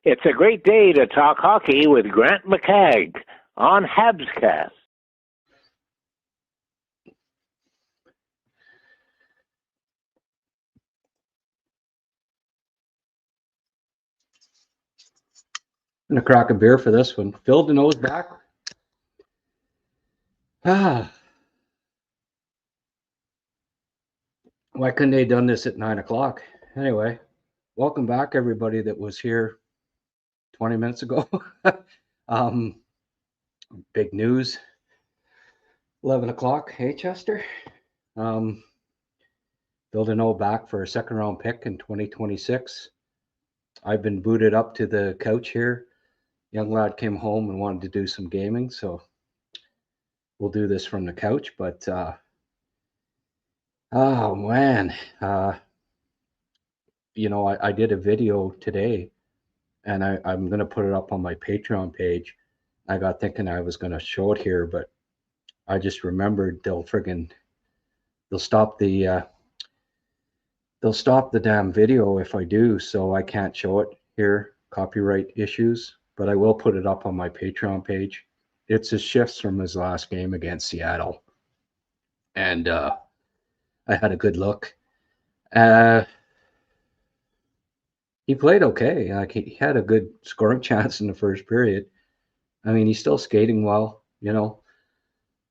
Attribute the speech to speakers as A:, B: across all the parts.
A: It's a great day to talk hockey with Grant McCagg on HabsCast.
B: I'm going to crack a beer for this one. Phil Danault's back. Why couldn't they have done this at 9 o'clock? Anyway, welcome back, everybody that was here 20 minutes ago. Big news. 11 o'clock. Hey, Chester. Phil Danault back for a second-round pick in 2026. I've been booted up to the couch here. Young lad came home and wanted to do some gaming, so we'll do this from the couch. But oh man, I did a video today, and I'm gonna put it up on my Patreon page. I got thinking I was gonna show it here, but I just remembered they'll stop the damn video if I do, so I can't show it here. Copyright issues, but I will put it up on my Patreon page. It's his shifts from his last game against Seattle, and I had a good look. He played okay. Like he had a good scoring chance in the first period. I mean, he's still skating well.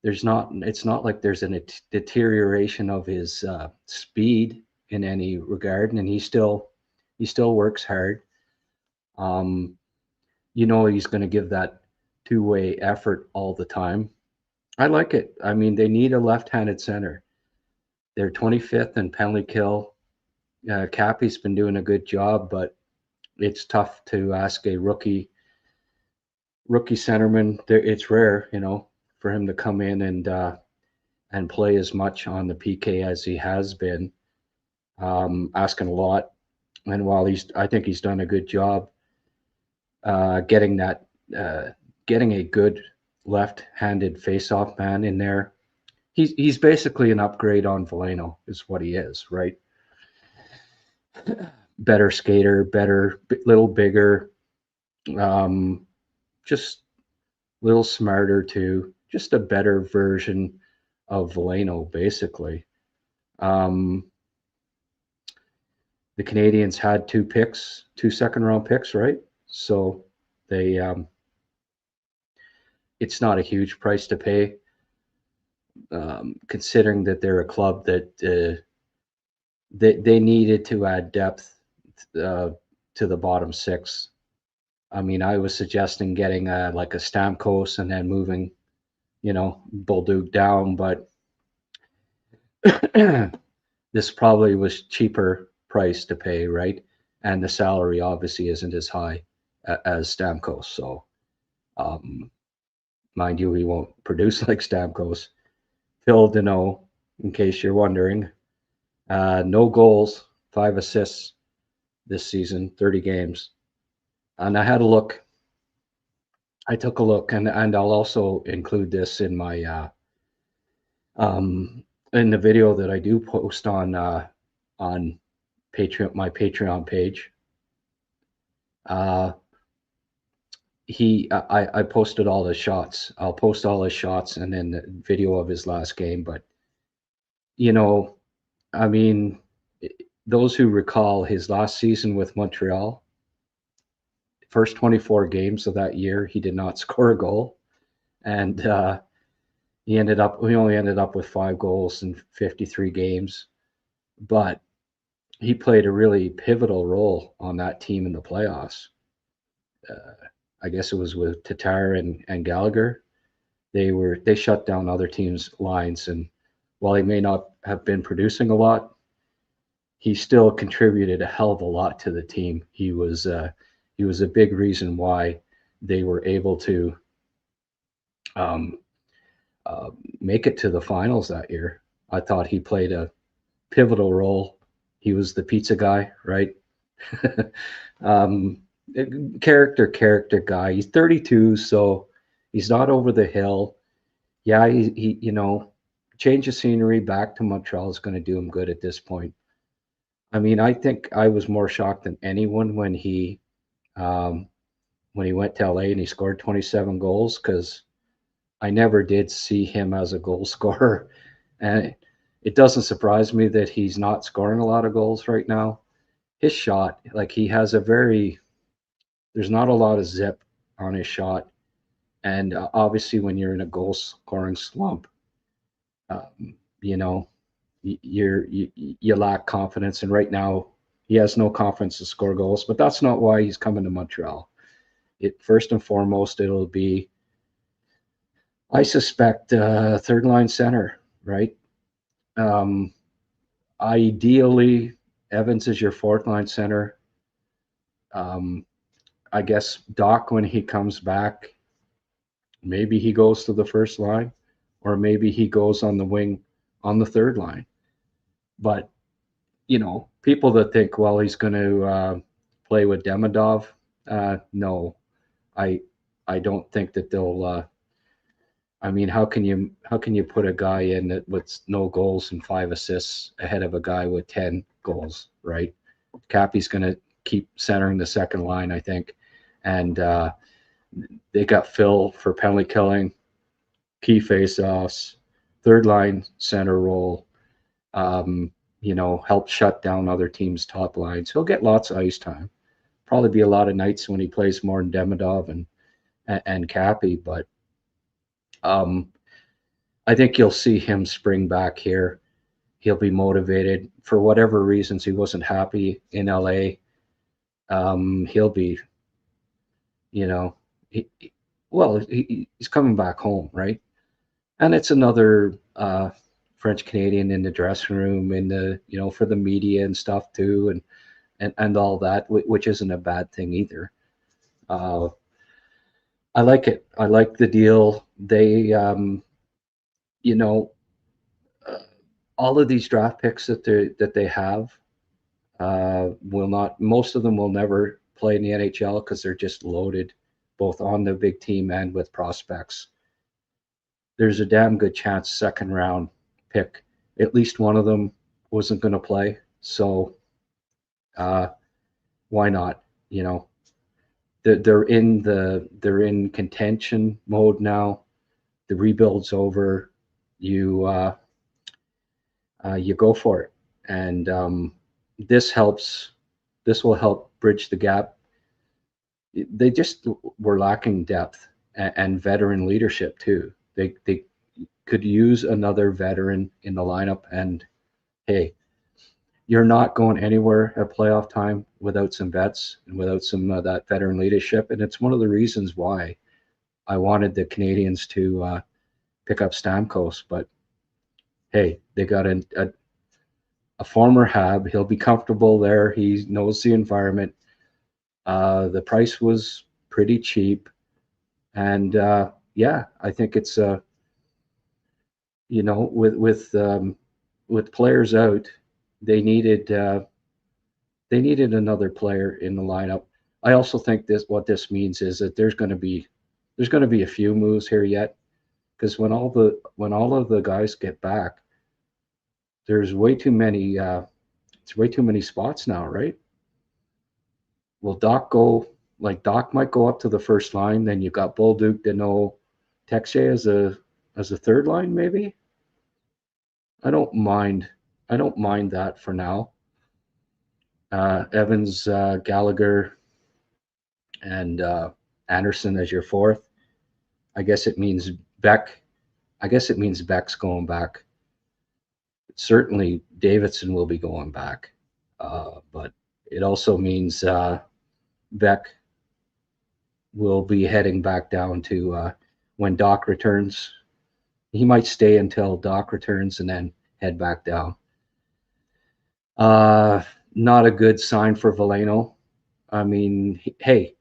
B: It's not like there's a deterioration of his speed in any regard, and he still works hard. He's going to give that two-way effort all the time. I like it. I mean, they need a left-handed center. They're 25th in penalty kill. Cappy's been doing a good job, but it's tough to ask a rookie centerman. It's rare, for him to come in and play as much on the PK as he has been. Asking a lot, and while I think he's done a good job getting a good left-handed face-off man in there. He's basically an upgrade on Danault, is what he is, right? Better skater, little bigger, just a little smarter too. Just a better version of Danault, basically. The Canadians had two second-round picks, right? So they, it's not a huge price to pay, considering that they're a club that they needed to add depth to the bottom six. I mean, I was suggesting getting like a Stamkos and then moving, Bolduc down, but this probably was cheaper price to pay, right? And the salary obviously isn't as high as Stamkos. So, mind you, he won't produce like Stamkos. Phil Danault, in case you're wondering, no goals, 5 assists this season, 30 games. And I took a look, and I'll also include this in my in the video that I do post on Patreon, my Patreon page. I posted all the shots. I'll post all his shots and then the video of his last game. But I mean, those who recall his last season with Montreal, first 24 games of that year, he did not score a goal, and he only ended up with 5 goals in 53 games, but he played a really pivotal role on that team in the playoffs. I guess it was with Tatar and Gallagher. They shut down other teams' lines, and while he may not have been producing a lot, he still contributed a hell of a lot to the team. He was a big reason why they were able to make it to the finals that year. I thought he played a pivotal role. He was the pizza guy, right? Character guy. He's 32, so he's not over the hill. Yeah, he change of scenery back to Montreal is going to do him good at this point. I mean, I think I was more shocked than anyone when he when he went to LA and he scored 27 goals, because I never did see him as a goal scorer. And it doesn't surprise me that he's not scoring a lot of goals right now. His shot, like, he has there's not a lot of zip on his shot. And obviously, when you're in a goal scoring slump, you know, you lack confidence. And right now, he has no confidence to score goals. But that's not why he's coming to Montreal. First and foremost, it'll be, I suspect, third line center, right? Ideally, Evans is your fourth line center. I guess Doc, when he comes back, maybe he goes to the first line, or maybe he goes on the wing on the third line. But, people that think, well, he's going to play with Demidov, no, I don't think that they'll. I mean, how can you put a guy in that with no goals and 5 assists ahead of a guy with 10 goals, right? Cappy's going to keep centering the second line, I think, and they got Phil for penalty killing, key faceoffs, third line center role. Help shut down other teams' top lines. He'll get lots of ice time. Probably be a lot of nights when he plays more than Demidov and Cappy, but I think you'll see him spring back here. He'll be motivated. For whatever reasons he wasn't happy in LA. He'll be, he's coming back home, right? And it's another French Canadian in the dressing room, in the, for the media and stuff too, and all that, which isn't a bad thing either. I like it. I like the deal. They, all of these draft picks that they have will not. Most of them will never play in the NHL because they're just loaded, both on the big team and with prospects. There's a damn good chance second round pick, at least one of them wasn't going to play. So why not? They're in contention mode now. The rebuild's over. You go for it, and this will help bridge the gap. They just were lacking depth and veteran leadership too. They could use another veteran in the lineup, and hey, you're not going anywhere at playoff time without some vets and without some of that veteran leadership. And it's one of the reasons why I wanted the Canadians to pick up Stamkos. But hey, they got a former Hab. He'll be comfortable there. He knows the environment. The price was pretty cheap. And I think it's with players out, they needed another player in the lineup. I also think what this means is that there's going to be a few moves here yet, because when all of the guys get back, there's way too many. It's way too many spots now, right? Will Doc go? Like, Doc might go up to the first line. Then you got Bolduc, Danault, Texier as a third line, maybe. I don't mind that for now. Evans, Gallagher, and Anderson as your fourth. I guess it means Beck's going back. Certainly Davidson will be going back, but it also means Beck will be heading back down to when Doc returns. He might stay until Doc returns and then head back down. Not a good sign for Veleno. I mean, hey,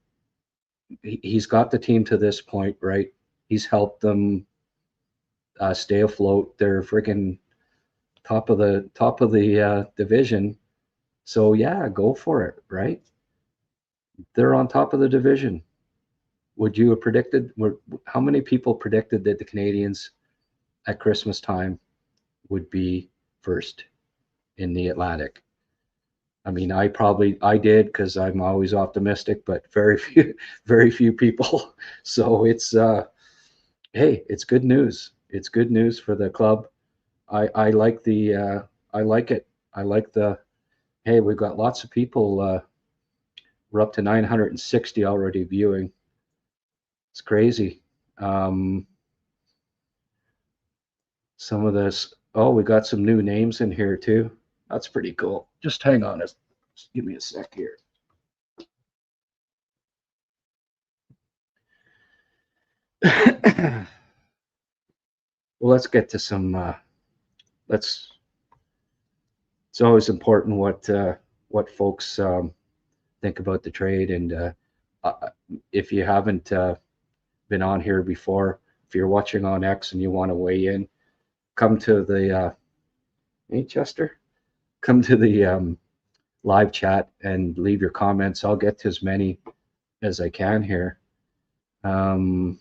B: he's got the team to this point, right? He's helped them stay afloat. They're freaking top of the division. So yeah, go for it, right? They're on top of the division. Would you have predicted? How many people predicted that the Canadians at Christmas time would be first in the Atlantic? I mean, I did because I'm always optimistic, but very few people. So it's hey, it's good news. It's good news for the club. I like I like it. I like the hey, we've got lots of people. We're up to 960 already viewing. It's crazy. Um, some of this. Oh, we got some new names in here too. That's pretty cool. Just hang on. Just give me a sec here. Well, let's get to some. Let's. It's always important what folks think about the trade, and uh, if you haven't been on here before, if you're watching on X and you want to weigh in, come to the hey Chester, come to the live chat and leave your comments. I'll get to as many as I can here. Um,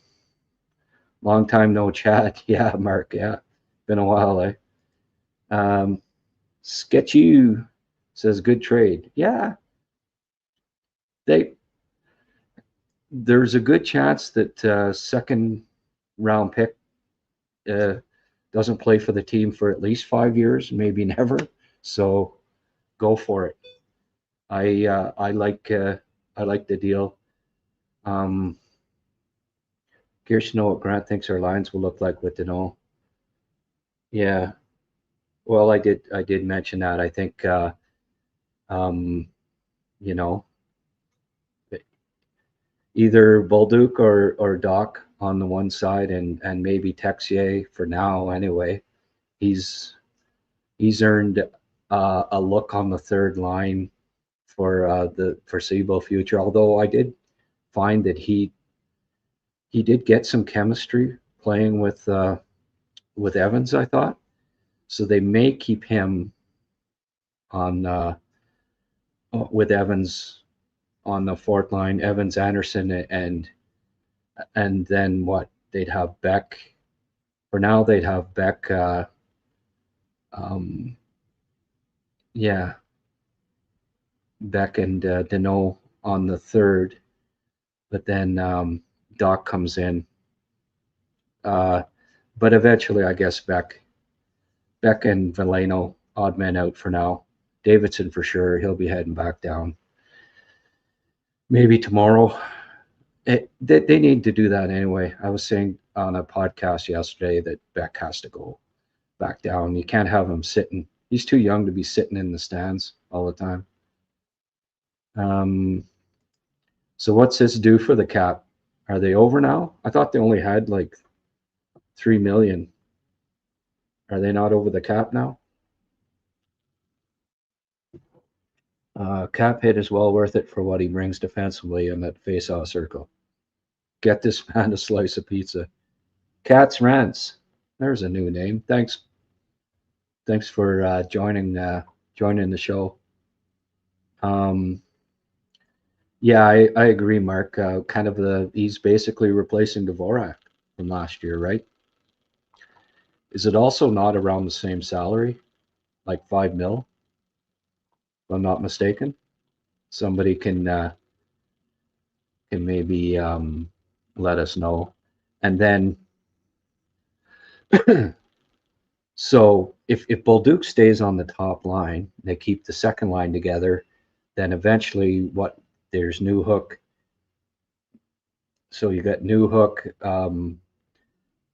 B: long time no chat. Yeah, Mark. Yeah, been a while, eh? Sketchy says good trade. Yeah, they there's a good chance that second round pick uh, doesn't play for the team for at least 5 years, maybe never. So go for it. I like the deal. Um, Curious to know what Grant thinks our lines will look like with Danault. Yeah, well, I did mention that. I think um, you know, either Bolduc or Doc on the one side, and maybe Texier for now anyway. He's earned a look on the third line for the foreseeable future. Although I did find that he did get some chemistry playing with Evans, I thought. So they may keep him on with Evans on the fourth line, Evans, Anderson, and then what? They'd have Beck. For now, they'd have Beck. Um, yeah, Beck and Danault on the third, but then Doc comes in. But eventually, I guess Beck and Veleno, odd man out for now. Davidson for sure, he'll be heading back down. Maybe tomorrow. They need to do that anyway. I was saying on a podcast yesterday that Beck has to go back down. You can't have him sitting. He's too young to be sitting in the stands all the time. So what's this do for the cap? Are they over now? I thought they only had like 3 million. Are they not over the cap now? Cap hit is well worth it for what he brings defensively in that face-off circle. Get this man a slice of pizza. Cat's Rants. There's a new name. Thanks for joining the show. Yeah, I agree, Mark. Kind of he's basically replacing Dvorak from last year, right? Is it also not around the same salary, like 5 mil, if I'm not mistaken? Somebody can maybe let us know. And then, so if Bolduc stays on the top line, they keep the second line together, then eventually there's Newhook. So you got Newhook,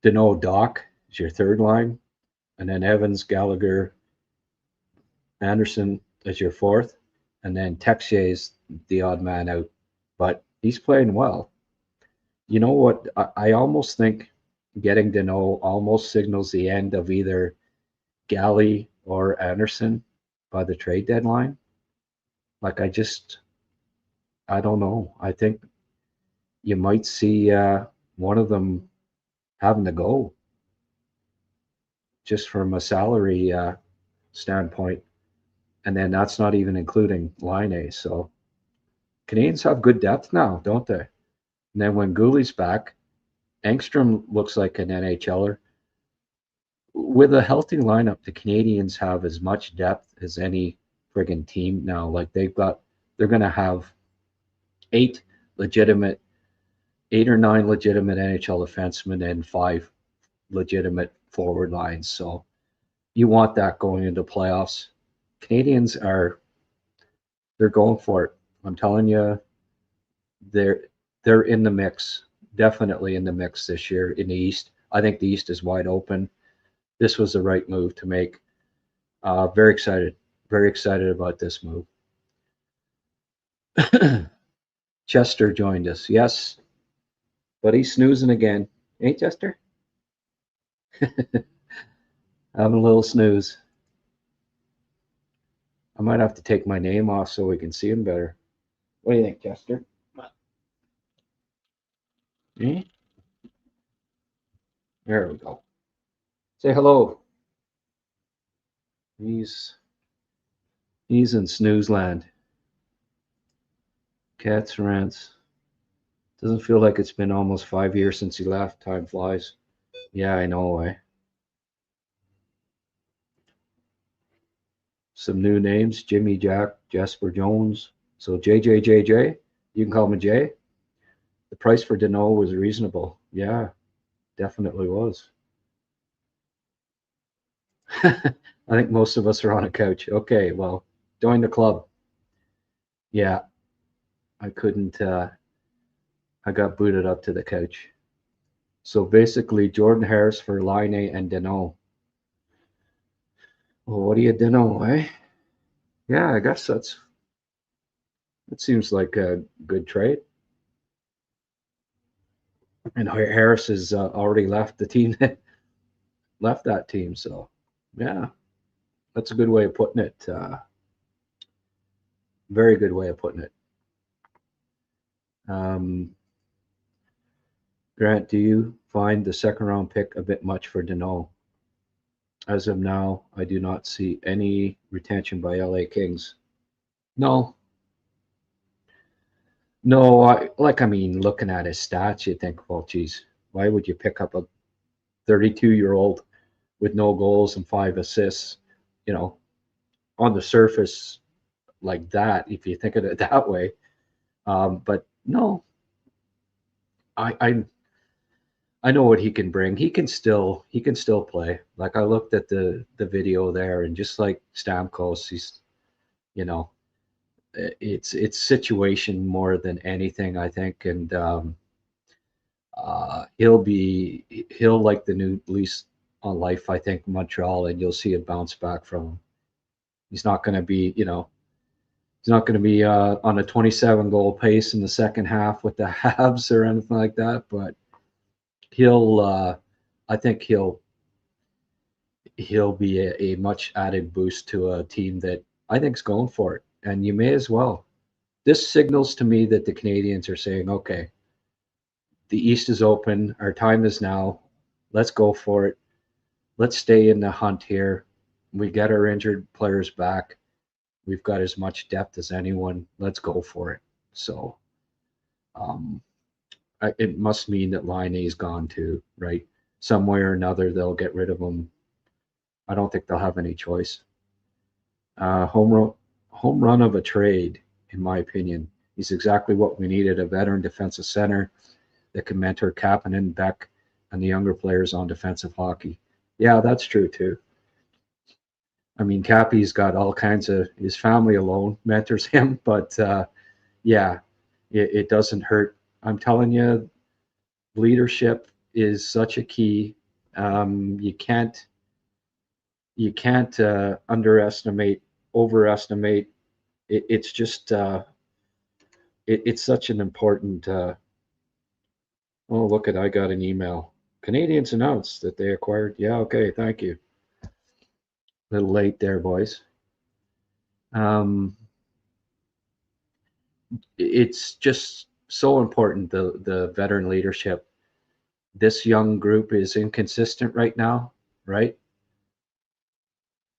B: Danault, Doc is your third line, and then Evans, Gallagher, Anderson as your fourth, and then Texier's the odd man out, but he's playing well. You know what? I almost think getting Danault almost signals the end of either Galley or Anderson by the trade deadline. Like I don't know. I think you might see one of them having to go just from a salary standpoint. And then that's not even including line A. So Canadians have good depth now, don't they? And then when Gooley's back, Engstrom looks like an NHLer. With a healthy lineup, the Canadians have as much depth as any friggin' team now. Like they're going to have 8 or 9 legitimate NHL defensemen and 5 legitimate forward lines. So you want that going into playoffs. Canadians they're going for it. I'm telling you, they're in the mix, definitely in the mix this year in the East. I think the East is wide open. This was the right move to make. Very excited about this move. Chester joined us. Yes, but he's snoozing again. Ain't Chester? Having a little snooze. I might have to take my name off so we can see him better. What do you think, Chester? Hmm? There we go. Say hello. He's in snooze land. Cats rants. Doesn't feel like it's been almost 5 years since he left. Time flies. Yeah, I know, eh? Some new names: Jimmy Jack, Jasper Jones. So JJJJ, you can call me Jay. The price for Danault was reasonable. Yeah, definitely was. I think most of us are on a couch. Okay, well, join the club. Yeah, I couldn't. I got booted up to the couch. So basically, Jordan Harris for Line and Danault. Well, what do you Danault, eh? Yeah, I guess it seems like a good trade. And Harris has already left the team, left that team. So, yeah, that's a good way of putting it. Very good way of putting it. Grant, do you find the second round pick a bit much for Danault? As of now, I do not see any retention by LA Kings. No. No, I mean, looking at his stats, you think, well, geez, why would you pick up a 32-year-old with no goals and 5 assists, on the surface like that, if you think of it that way. But no, I know what he can bring. He can still play. Like I looked at the video there, and just like Stamkos, he's you know it's situation more than anything, I think, and he'll like the new lease on life, I think, Montreal, and you'll see a bounce back from him. He's not going to be on a 27 goal pace in the second half with the Habs or anything like that, but I think he'll be a much added boost to a team that I think is going for it, and you may as well. This signals to me that the Canadians are saying, okay, the East is open. Our time is now. Let's go for it. Let's stay in the hunt here. We get our injured players back. We've got as much depth as anyone. Let's go for it. So it must mean that Line A is gone too, right? Some way or another, they'll get rid of him. I don't think they'll have any choice. Home run of a trade, in my opinion. He's exactly what we needed, a veteran defensive center that can mentor Kapanen, Beck, and the younger players on defensive hockey. Yeah, that's true too. I mean, Cappy's got all kinds of, his family alone mentors him, but yeah, it doesn't hurt. I'm telling you, leadership is such a key. You can't overestimate. It's just it's such an important. Oh, look at, I got an email. Canadians announced that they acquired. Yeah, okay, thank you. A little late there, boys. It's just so important, the veteran leadership. This young group is inconsistent right now, right?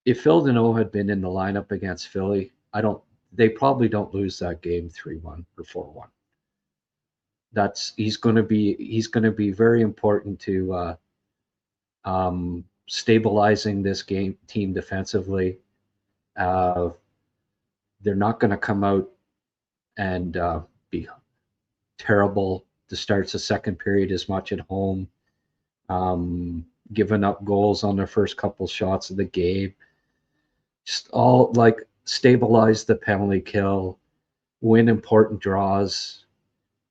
B: If Phil Danault had been in the lineup against Philly, they probably don't lose that game 3-1 or 4-1. He's going to be very important to stabilizing this team defensively. they're not going to come out and be terrible to start the second period as much at home, giving up goals on their first couple shots of the game. Just all like stabilize the penalty kill, win important draws.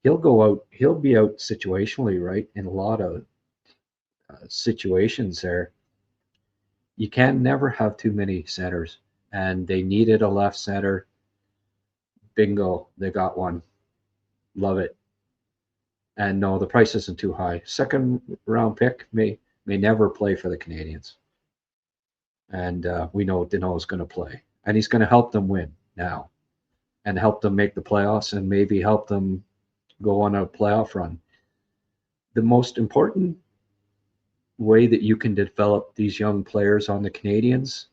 B: He'll go out. He'll be out situationally, right? In a lot of situations there. You can never have too many centers, and they needed a left center. Bingo, they got one. Love it. And no, the price isn't too high. Second round pick may never play for the Canadians. And we know Danault is going to play. And he's going to help them win now and help them make the playoffs and maybe help them go on a playoff run. The most important way that you can develop these young players on the Canadians,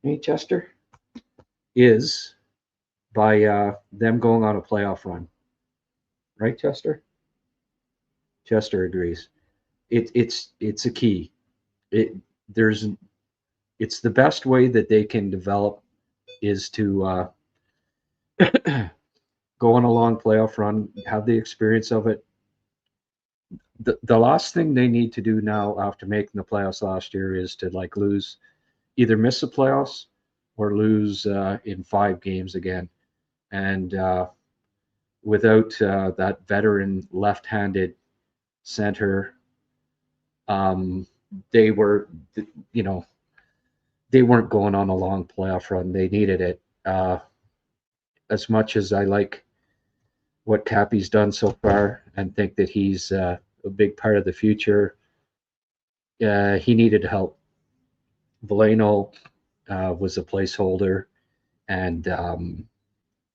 B: hey, Chester, is by them going on a playoff run. Right, Chester? Chester agrees. It's a key. It's the best way that they can develop is to go on a long playoff run, have the experience of it. The last thing they need to do now after making the playoffs last year is to like lose, either miss the playoffs or lose in 5 games again. And without that veteran left-handed center, they were, they weren't going on a long playoff run. They needed it. As much as I like what Cappy's done so far and think that he's a big part of the future, he needed help. Danault was a placeholder, and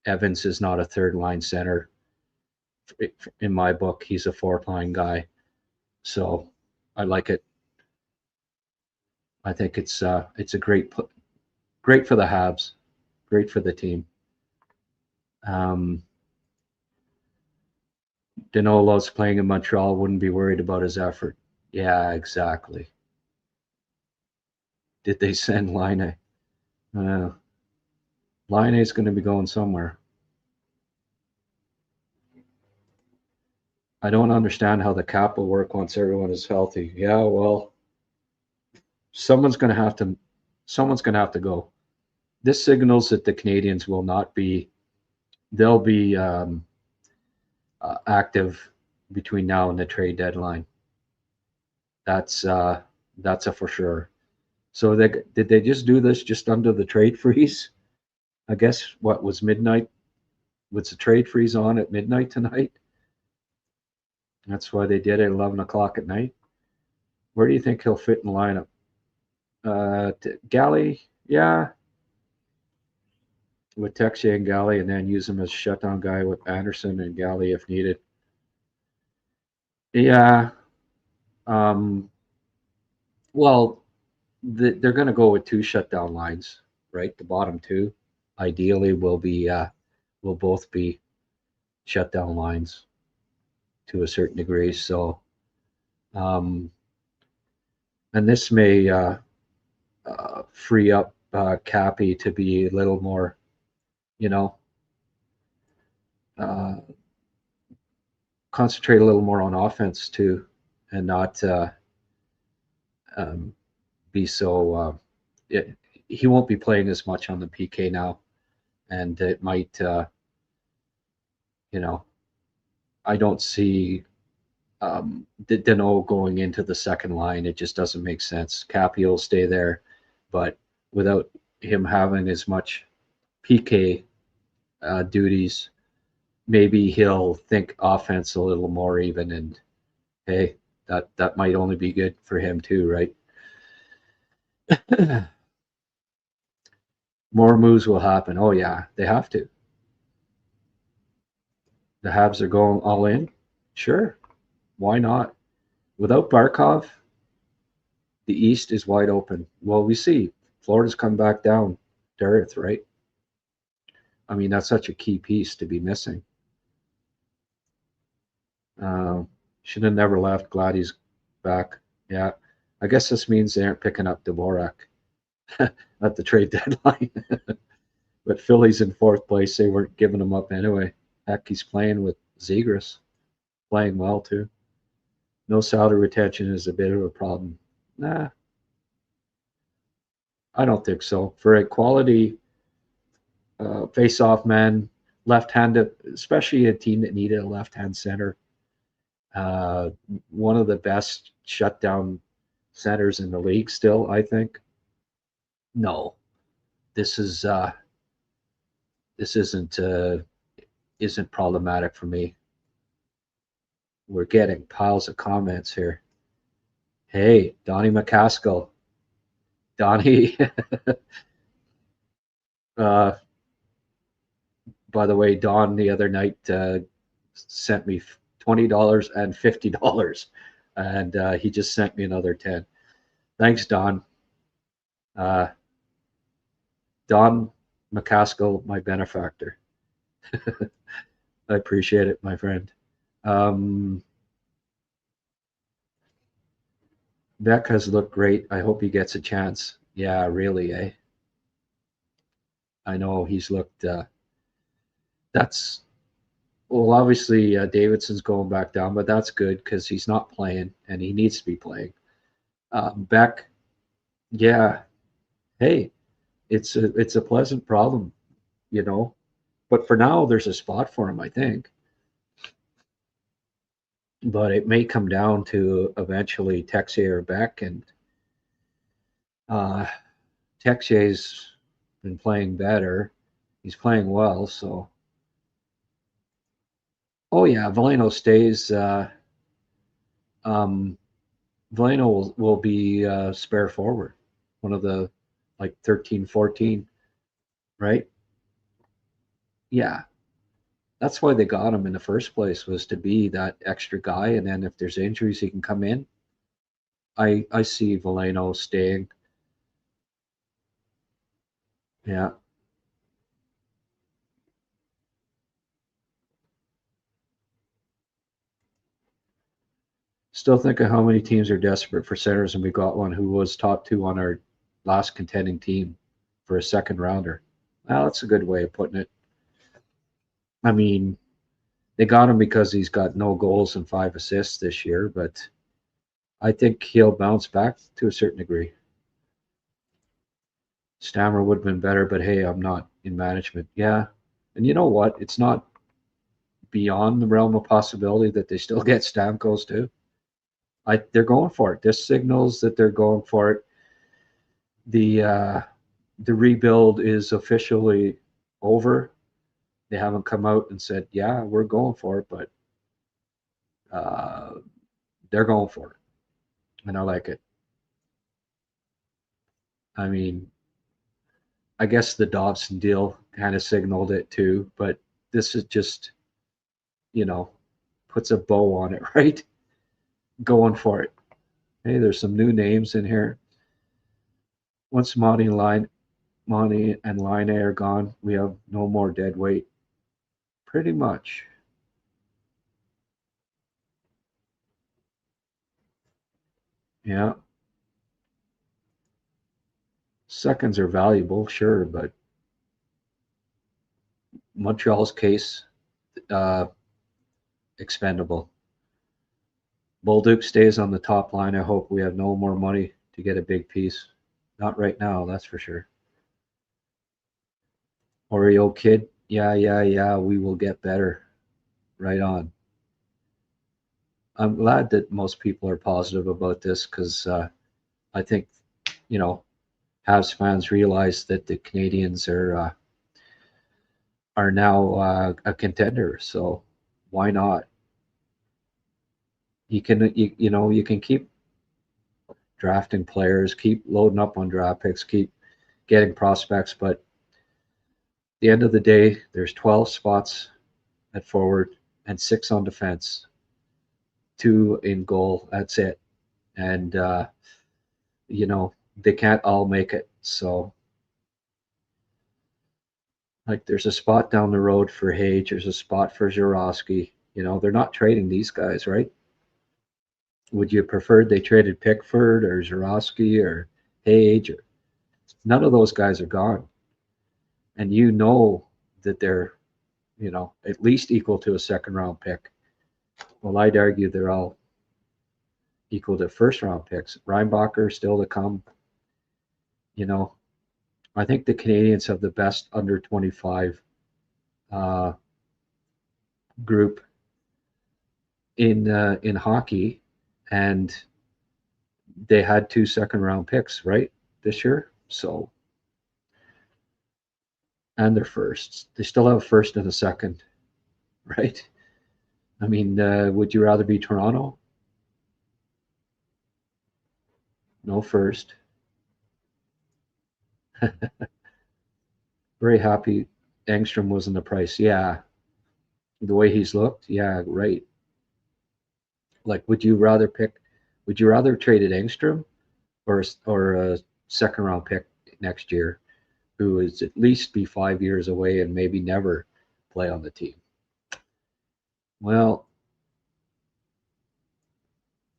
B: Evans is not a third-line center. In my book, he's a fourth-line guy. So I like it. I think it's a great for the Habs, great for the team. Danault loves playing in Montreal, wouldn't be worried about his effort. Yeah, exactly. Did they send Line? Line is going to be going somewhere. I don't understand how the cap will work once everyone is healthy. Yeah, well, someone's going to have to go. This signals that the Canadians will not be. They'll be active between now and the trade deadline. That's a for sure. So did they just do this just under the trade freeze? I guess what was midnight? Was the trade freeze on at midnight tonight? That's why they did it at 11 o'clock at night. Where do you think he'll fit in the lineup? Galley, yeah. With Texier and Galley, and then use him as shutdown guy with Anderson and Galley if needed. Yeah. Well, they're going to go with 2 shutdown lines, right? The bottom 2, ideally, will both be shutdown lines to a certain degree. So, and this may free up Cappy to be a little more, concentrate a little more on offense too, and not be so. He won't be playing as much on the PK now, and it might, I don't see Danault going into the second line. It just doesn't make sense. Cappy will stay there, but without him having as much PK duties, maybe he'll think offense a little more even, and hey, that might only be good for him too, right? More moves will happen. Oh yeah, they have to. The Habs are going all in. Sure, why not? Without Barkov, the East is wide open. Well, we see Florida's come back down to earth, right? I mean, that's such a key piece to be missing. Should have never left. Glad he's back. Yeah, I guess this means they aren't picking up Dvorak at the trade deadline. But Philly's in fourth place. They weren't giving him up anyway. Heck, he's playing with Zegras, playing well too. No salary retention is a bit of a problem. Nah, I don't think so. For a quality face-off man, left-handed, especially a team that needed a left-hand center, uh, one of the best shutdown centers in the league still, I think. No, this is this isn't problematic for me. We're getting piles of comments here. Hey, Donnie McCaskill. Donnie, uh, by the way, Don the other night sent me $20 and $50, and he just sent me another 10. Thanks, Don. Don McCaskill, my benefactor. I appreciate it, my friend. Beck has looked great. I hope he gets a chance. Yeah, really, eh? I know he's looked. That's well, obviously Davidson's going back down, but that's good because he's not playing and he needs to be playing. Beck, yeah, hey, it's a pleasant problem, you know. But for now, there's a spot for him, I think. But it may come down to eventually Texier or Beck, and uh, Texier's been playing better. He's playing well, so. Oh yeah, Valeno stays. Valeno will be spare forward, one of the like 13, 14, right? Yeah, that's why they got him in the first place, was to be that extra guy, and then if there's injuries, he can come in. I see Valeno staying. Yeah. Still think of how many teams are desperate for centers, and we got one who was top two on our last contending team for a second rounder. Well, that's a good way of putting it. I mean, they got him because he's got no goals and 5 assists this year, but I think he'll bounce back to a certain degree. Stammer would have been better, but hey, I'm not in management. Yeah. And you know what? It's not beyond the realm of possibility that they still get Stamkos too. They're going for it. This signals that they're going for it. The rebuild is officially over. They haven't come out and said, yeah, we're going for it, but they're going for it. And I like it. I mean, I guess the Dobson deal kind of signaled it too, but this is just, puts a bow on it, right? Going for it. Hey, there's some new names in here. Once Monty and Line are gone, we have no more dead weight. Pretty much. Yeah. Seconds are valuable, sure, but Montreal's case, expendable. Bolduc stays on the top line. I hope we have no more money to get a big piece. Not right now, that's for sure. Oreo kid, yeah, we will get better. Right on. I'm glad that most people are positive about this because I think, Habs fans realize that the Canadians are now a contender. So why not? You can keep drafting players, keep loading up on draft picks, keep getting prospects, but at the end of the day, there's 12 spots at forward and 6 on defense, 2 in goal. That's it. And they can't all make it. So like there's a spot down the road for Hage, there's a spot for Zurowski. They're not trading these guys, right? Would you prefer they traded Pickford or Zurowski or Hage? None of those guys are gone. and you know that they're, at least equal to a second round pick. Well, I'd argue they're all equal to first round picks. Reinbacher still to come. I think the Canadians have the best under 25 group in hockey, and they had 2 second round picks right this year. So, and their firsts, they still have a first and a second, right? I mean, would you rather be Toronto? No first. Very happy Engstrom wasn't the price. Yeah, the way he's looked. Yeah, right. Like, would you rather trade Engstrom or a second round pick next year, who is at least be 5 years away and maybe never play on the team? Well,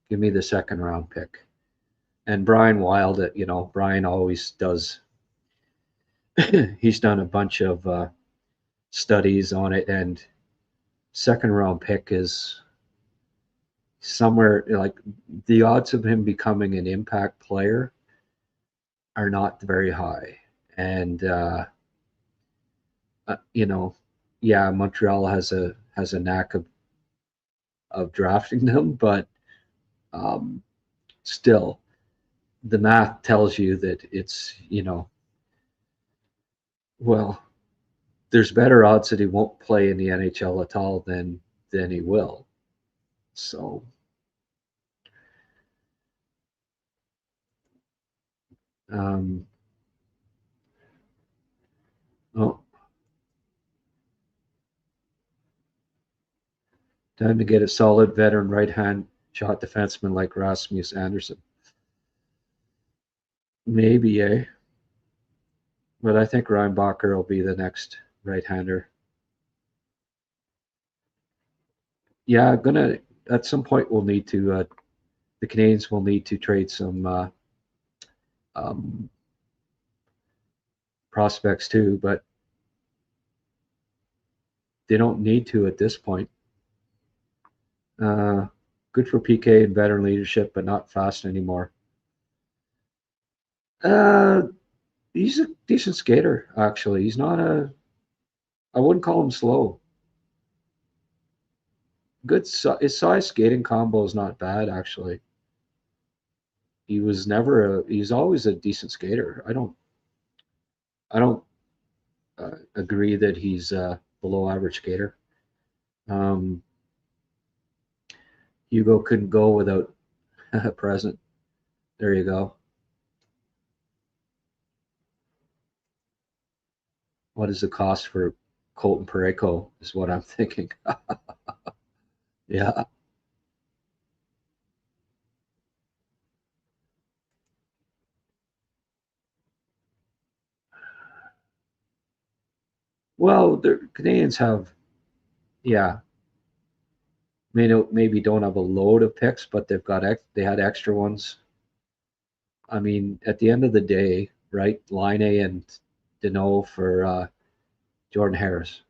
B: give me the second round pick. And Brian Wild, Brian always does. He's done a bunch of studies on it, and second round pick is somewhere like the odds of him becoming an impact player are not very high. And yeah, Montreal has a knack of drafting them, but still, the math tells you that it's well, there's better odds that he won't play in the NHL at all than he will. So oh, time to get a solid veteran right-hand shot defenseman like Rasmus Anderson. Maybe, eh? But I think Reinbacher will be the next right-hander. Yeah, at some point we'll need to. The Canadians will need to trade some prospects too, but they don't need to at this point. Good for PK and veteran leadership, but not fast anymore. He's a decent skater, actually. He's not I wouldn't call him slow. Good, his size skating combo is not bad, actually. He's always a decent skater. I don't agree that he's a below average skater. Hugo couldn't go without a present. There you go. What is the cost for Colton Parayko is what I'm thinking. Yeah. Well, the Canadians have, yeah, maybe don't have a load of picks, but they had extra ones. I mean, at the end of the day, right? Line A and Danault for Jordan Harris.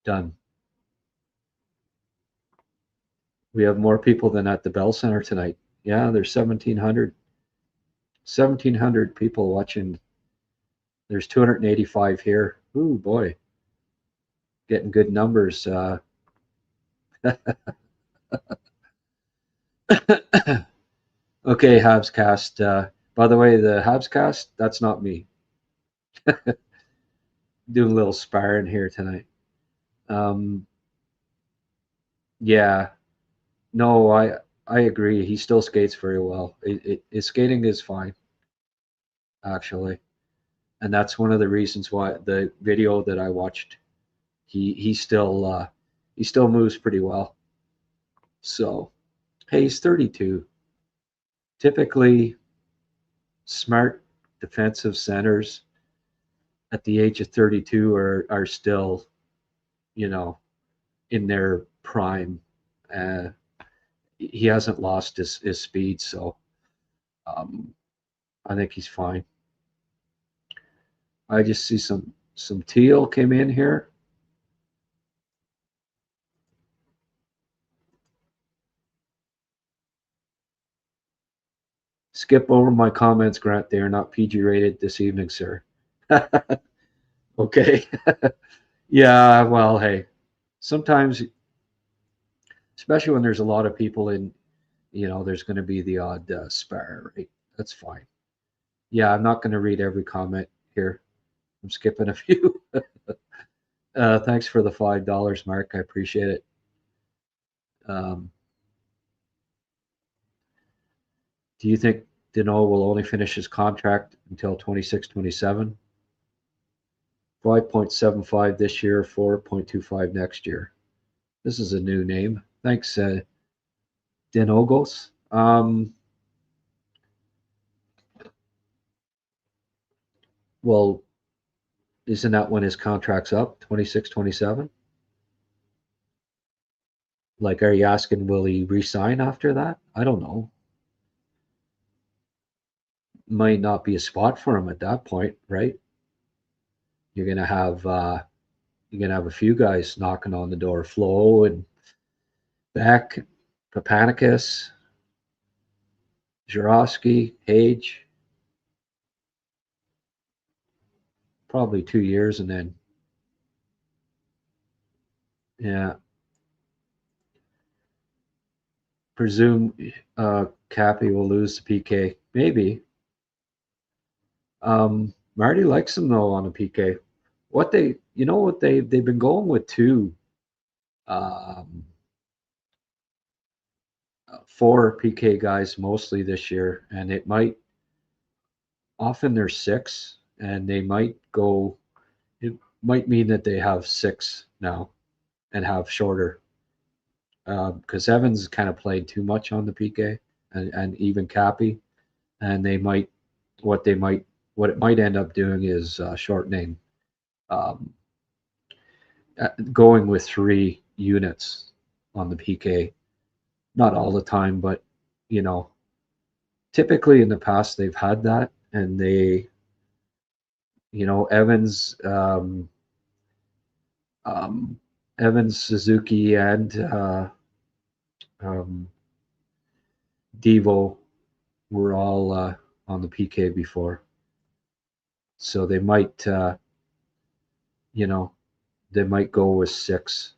B: Done. We have more people than at the Bell Center tonight. Yeah, there's 1,700 people watching. There's 285 here. Ooh, boy. Getting good numbers. Okay, HabsCast. By the way, the HabsCast, that's not me. Doing a little sparring here tonight. Yeah. No, I agree. He still skates very well. His skating is fine, actually. And that's one of the reasons why the video that I watched, he still moves pretty well. So, hey, he's 32. Typically, smart defensive centers at the age of 32 are still, in their prime. He hasn't lost his speed, so I think he's fine. I just see some teal came in here. Skip over my comments, Grant. They are not PG rated this evening, sir. Okay. Yeah, well, hey, sometimes, especially when there's a lot of people in, there's going to be the odd spar, right? That's fine. Yeah, I'm not going to read every comment here. I'm skipping a few. Thanks for the $5, Mark. I appreciate it. Do you think Danault will only finish his contract until 26, 27? 5.75 this year, 4.25 next year. This is a new name. Thanks, Dinogos. Well, isn't that when his contract's up, 26, 27? Like, are you asking, will he resign after that? I don't know. Might not be a spot for him at that point, right? You're gonna have a few guys knocking on the door. Flo and Beck, Papanicus, Jarowski, Hage. Probably 2 years, and then yeah. Presume Cappy will lose the PK. Maybe. Marty likes him though on the PK. They've been going with two, um, 4 PK guys mostly this year, and it might often there's 6, and they might go. It might mean that they have 6 now and have shorter, because Evans kind of played too much on the PK, and even Cappy, and what it might end up doing is shortening, um, going with 3 units on the PK. Not all the time, but typically in the past they've had that, and Evans, Evans, Suzuki, and um, Devo were all on the PK before, so they might, they might go with 6.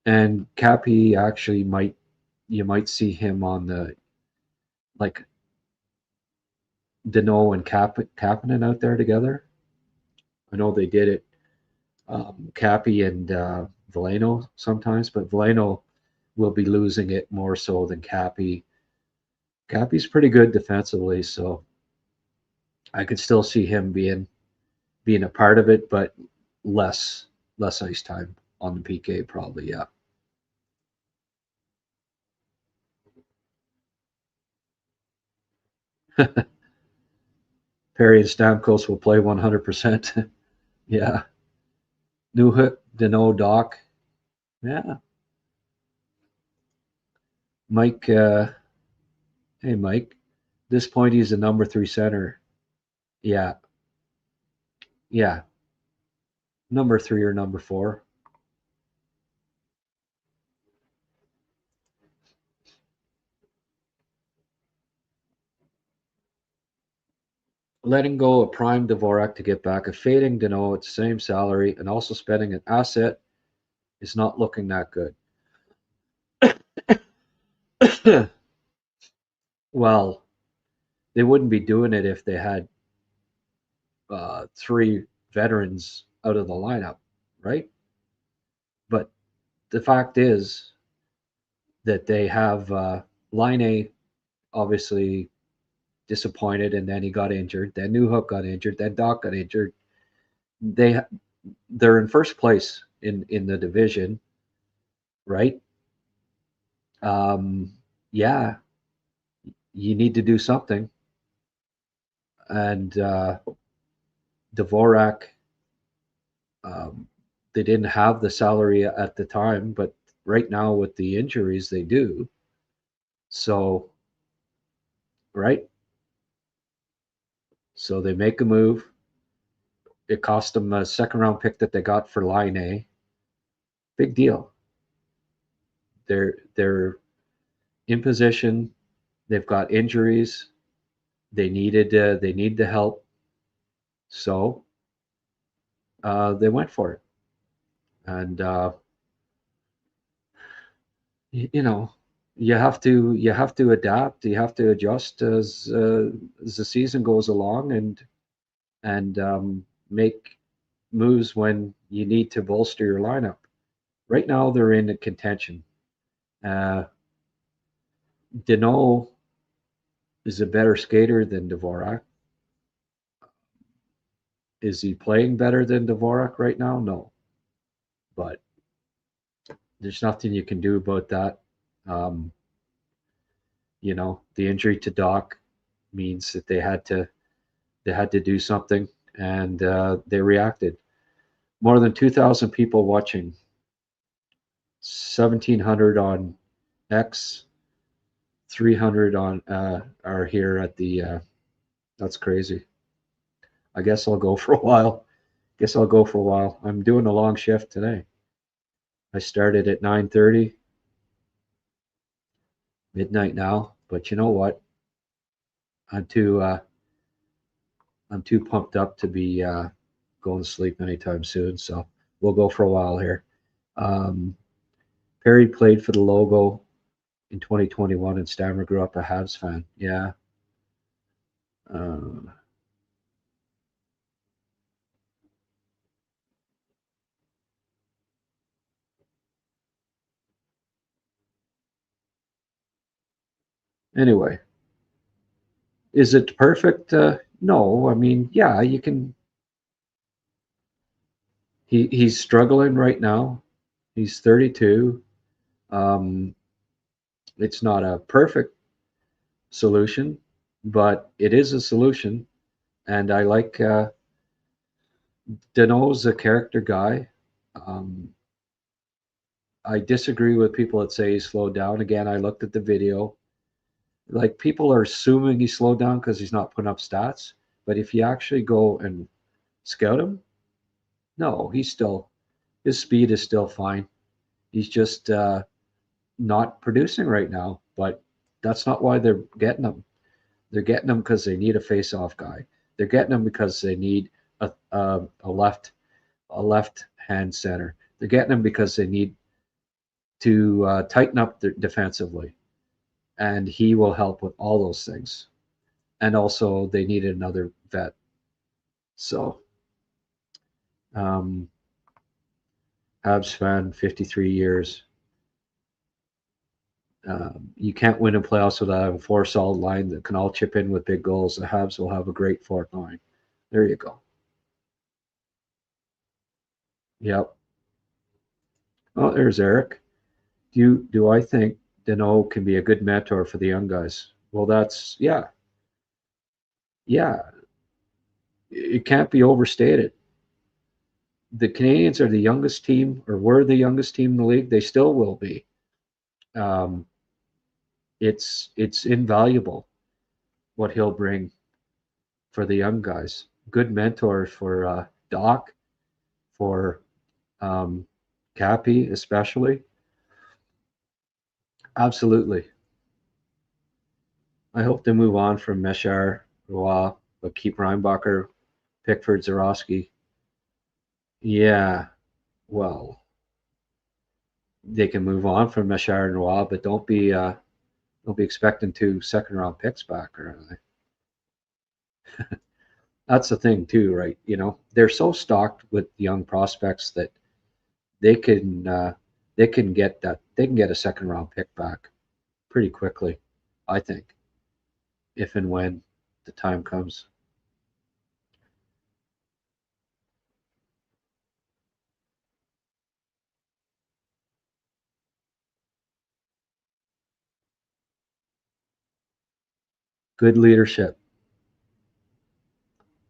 B: And Cappy actually you might see him on the, like, Danault and Kapanen out there together. I know they did it, Cappy and Veleno sometimes, but Veleno will be losing it more so than Cappy. Cappy's pretty good defensively, so I could still see him being a part of it, but less ice time on the PK probably. Yeah. Perry and Stamkos will play 100%. Yeah. Newhook, Danault, Doc. Yeah. Mike, hey, Mike. This point, he's a number 3 center. Yeah. Yeah. Number 3 or number 4. Letting go of prime Dvorak to get back a fading Danault at the same salary and also spending an asset is not looking that good. Well, they wouldn't be doing it if they had 3 veterans out of the lineup, right? But the fact is that they have Line obviously disappointed, and then he got injured. Then Newhook got injured. Then Doc got injured. They're in first place in the division, right? Yeah, you need to do something. And Dvorak, they didn't have the salary at the time, but right now with the injuries, they do. So, right? So they make a move. It cost them a second-round pick that they got for Line A. Big deal. They're in position. They've got injuries. They need the help. So they went for it. And you know, you have to adapt. You have to adjust as the season goes along, and make moves when you need to bolster your lineup. Right now, they're in contention. Danault is a better skater than Dvorak. Is he playing better than Dvorak right now? No, but there's nothing you can do about that. Um, the injury to Doc means that they had to do something, and they reacted. More than 2,000 people watching, 1,700 on X, 300 on are here at the. That's crazy. I guess I'll go for a while. I'm doing a long shift today. I started at 9:30, midnight now. But you know what? I'm too pumped up to be going to sleep anytime soon. So we'll go for a while here. Perry played for the Logo in 2021, and Stammer grew up a Habs fan. Yeah. Anyway, is it perfect? No. I mean, yeah, you can. He's struggling right now. He's 32. It's not a perfect solution, but it is a solution. And I like Danault's a character guy. I disagree with people that say he slowed down. Again, I looked at the video. Like, people are assuming he slowed down because he's not putting up stats. But if you actually go and scout him, no, his speed is still fine. He's just not producing right now. But that's not why they're getting him. They're getting him because they need a face-off guy. They're getting him because they need a left hand center. They're getting him because they need to tighten up defensively, and he will help with all those things. And also, they needed another vet. So, Habs fan, 53 years. You can't win in playoffs without having a four solid line that can all chip in with big goals. The Habs will have a great fourth line. There you go. Yep. Oh, there's Eric. Do I think Danault can be a good mentor for the young guys? Well, yeah. It can't be overstated. The Canadians are the youngest team, or were the youngest team in the league. They still will be. It's invaluable what he'll bring for the young guys. Good mentor for Doc, for Cappy especially. Absolutely. I hope to move on from Meshar, Roy, but keep Reinbacher, Pickford, Zarowski. Yeah, well, they can move on from Meshar and Roy, but don't be expecting 2 second-round picks back or anything. That's the thing too, right? They're so stocked with young prospects that they can get a second-round pick back pretty quickly, I think, if and when the time comes. Good leadership,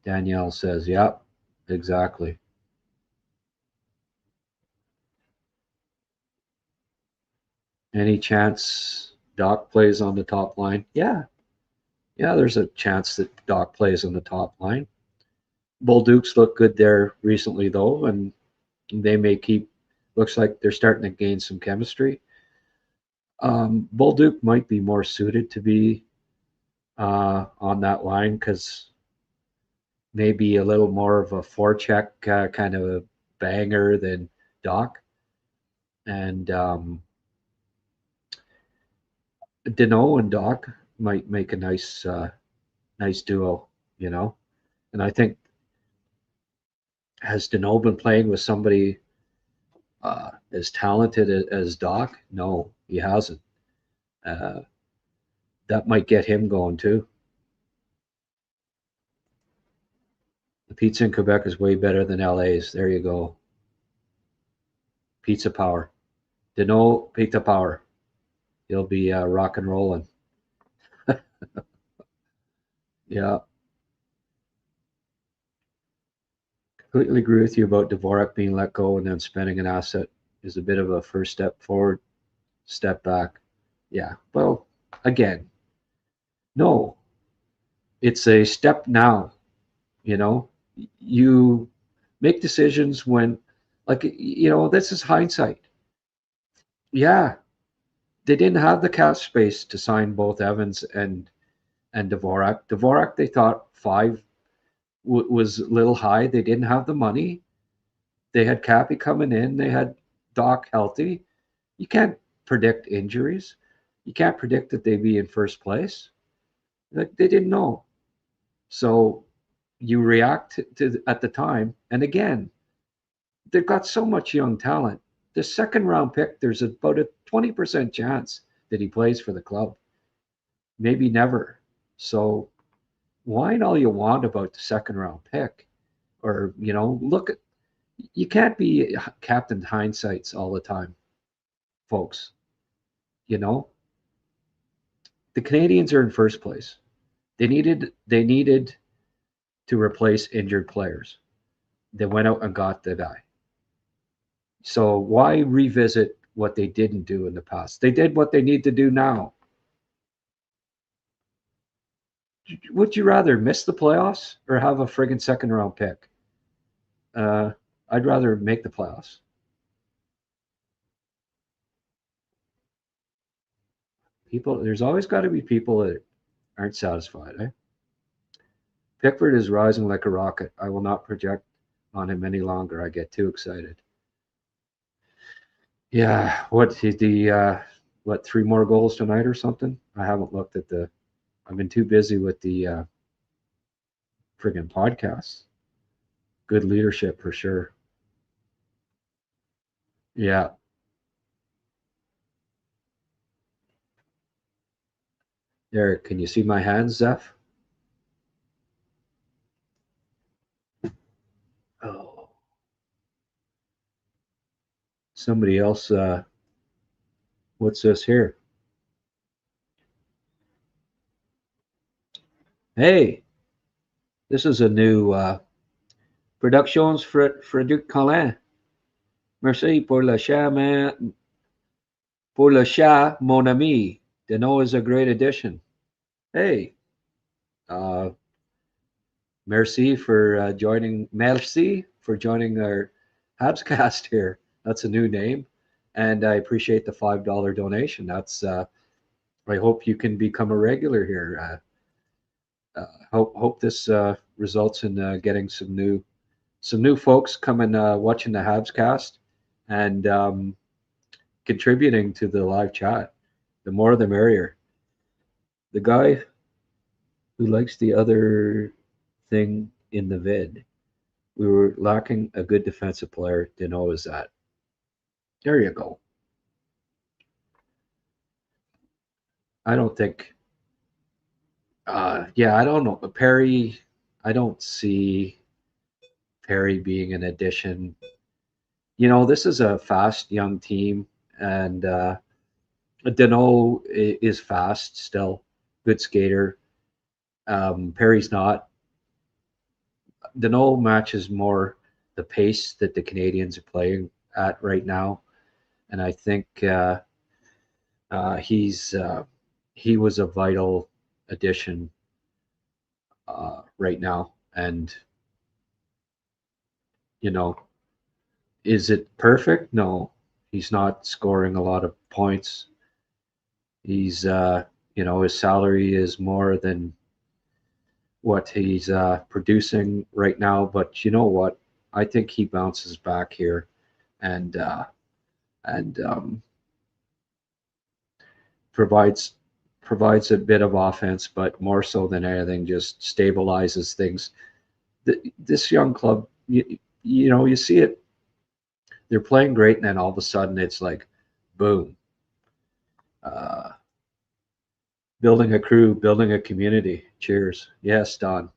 B: Danielle says. Yep, exactly. Any chance Doc plays on the top line? Yeah, there's a chance that Doc plays on the top line. Bolduc's looked good there recently, though, and they may keep. Looks like they're starting to gain some chemistry. Bolduc might be more suited to be on that line because maybe a little more of a forecheck kind of a banger than Doc. And Danault and Doc might make a nice duo, you know. And I think, has Danault been playing with somebody as talented as Doc? No, he hasn't. That might get him going too. The pizza in Quebec is way better than LA's. There you go. Pizza power. Danault, pizza power. He'll be rock and rolling. Yeah. Completely agree with you about Dvorak being let go and then spending an asset is a bit of a first step forward, step back. Yeah. Well, again, no, it's a step now. You know, you make decisions when, like, this is hindsight. Yeah, they didn't have the cap space to sign both Evans and Dvorak. Dvorak, they thought five was a little high. They didn't have the money. They had Cappy coming in. They had Doc healthy. You can't predict injuries. You can't predict that they'd be in first place. Like, they didn't know. So you react to at the time. And again, they've got so much young talent. The second round pick, there's about a 20% chance that he plays for the club. Maybe never. So whine all you want about the second round pick. Or, look at, you can't be Captain Hindsights all the time, folks. The Canadians are in first place. They needed to replace injured players. They went out and got the guy. So why revisit what they didn't do in the past? They did what they need to do now. Would you rather miss the playoffs or have a friggin' second round pick? I'd rather make the playoffs. There's always got to be people that aren't satisfied, eh? Pickford is rising like a rocket. I will not project on him any longer. I get too excited. Yeah, what three more goals tonight or something? I haven't looked at I've been too busy with the friggin' podcasts. Good leadership for sure. Yeah. Eric, can you see my hands, Zeph? Oh. Somebody else, what's this here? Hey, this is a new Productions Frédéric Collin. Merci pour le chat, man. Pour le chat, mon ami. Danault is a great addition. Hey, merci for joining. Merci for joining our HabsCast here. That's a new name, and I appreciate the $5 donation. That's I hope you can become a regular here. Hope this results in getting some new folks coming watching the HabsCast and contributing to the live chat. The more, the merrier. The guy who likes the other thing in the vid. We were lacking a good defensive player. Danault is that. There you go. I don't think. Yeah, I don't know. Perry, I don't see Perry being an addition. This is a fast young team, and Danault is fast still, good skater. Perry's not. Danault matches more the pace that the Canadians are playing at right now, and I think he was a vital addition right now, and You know, is it perfect? No, he's not scoring a lot of points. He's, his salary is more than what he's producing right now. But you know what? I think he bounces back here, and and provides provides a bit of offense, but more so than anything, just stabilizes things. This young club, you see it. They're playing great, and then all of a sudden, it's like, boom. Uh, Building a crew, building a community. Cheers. Yes, Don.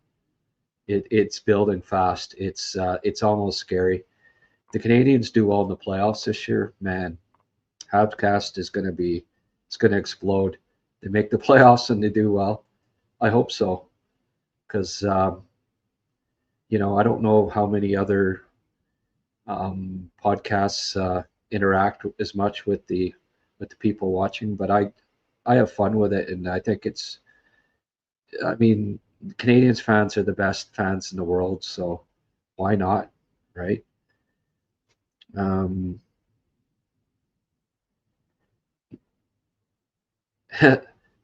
B: It's building fast. It's almost scary. The Canadians do well in the playoffs this year, man. HabsCast is going to be, it's going to explode. They make the playoffs and they do well. I hope so, because I don't know how many other podcasts interact as much with the people watching, but I have fun with it, and I think it's. I mean, Canadians fans are the best fans in the world, so why not, right? Um,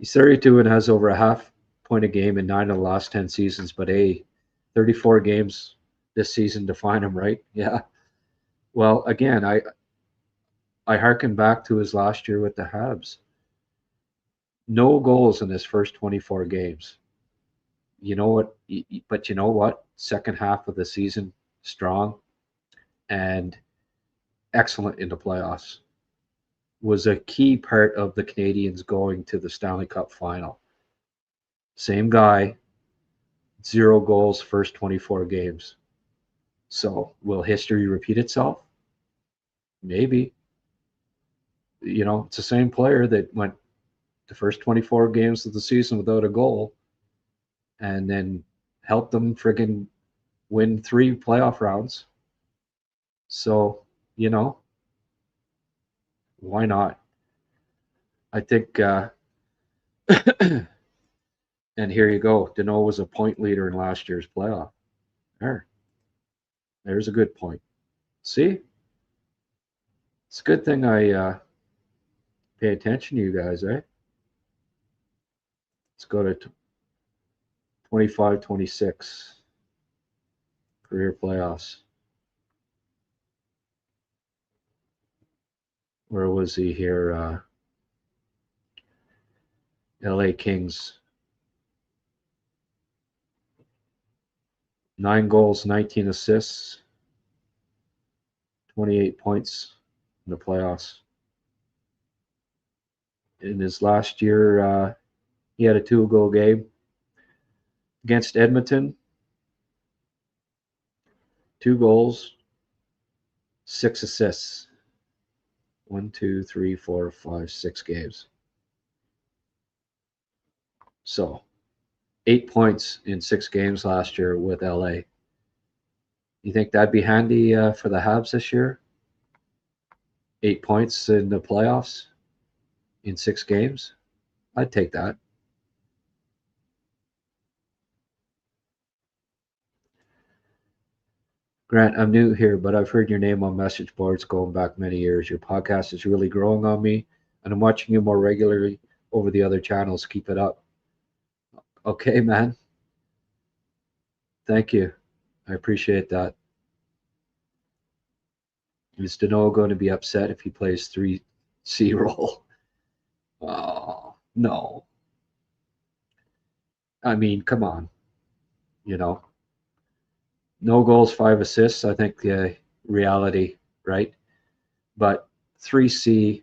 B: 32 and has over a half point a game in 9 of the last 10 seasons, but 34 games this season define him, right? Yeah. Well, again, I harken back to his last year with the Habs. No goals in his first 24 games. You know what? But you know what? Second half of the season, strong and excellent in the playoffs. Was a key part of the Canadians going to the Stanley Cup final. Same guy, 0 goals first 24 games. So will history repeat itself? Maybe. It's the same player that went the first 24 games of the season without a goal and then helped them friggin' win 3 playoff rounds. So, why not? I think, and here you go. Danault was a point leader in last year's playoff. There's a good point. See? It's a good thing I pay attention to you guys, eh? Let's go to 25-26 career playoffs. Where was he here? LA Kings. 9 goals, 19 assists, 28 points in the playoffs. In his last year, he had a 2-goal game against Edmonton. 2 goals, 6 assists. 1, 2, 3, 4, 5, 6 games. So 8 points in 6 games last year with LA. You think that'd be handy for the Habs this year? 8 points in the playoffs in 6 games? I'd take that. Grant, I'm new here, but I've heard your name on message boards going back many years. Your podcast is really growing on me, and I'm watching you more regularly over the other channels. Keep it up. Okay, man. Thank you. I appreciate that. Is Danault going to be upset if he plays 3C role? Oh, no. I mean, come on. No goals, 5 assists. I think the reality, right? But 3C,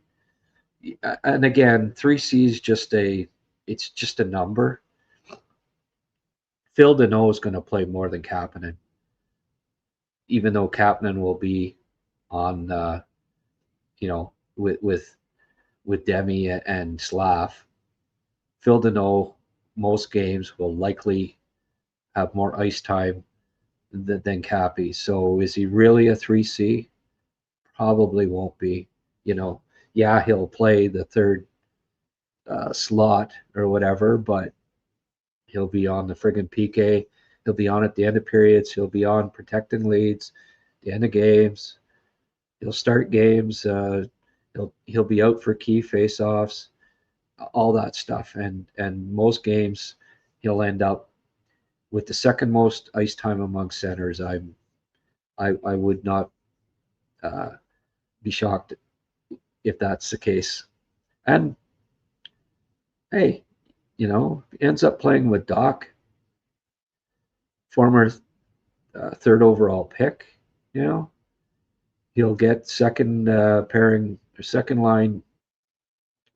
B: and again, 3C is it's just a number. Phil Danault is going to play more than Kapanen, even though Kapanen will be on, with Demi and Slav. Phil Danault, most games will likely have more ice time than Cappy. So is he really a 3C? Probably won't be. Yeah, he'll play the third slot or whatever, but he'll be on the friggin' PK. He'll be on at the end of periods. He'll be on protecting leads. the end of games. He'll start games. He'll be out for key faceoffs, all that stuff. And most games, he'll end up with the second most ice time among centers. I would not be shocked if that's the case. And hey, ends up playing with Doc, former third overall pick. He'll get second pairing or second line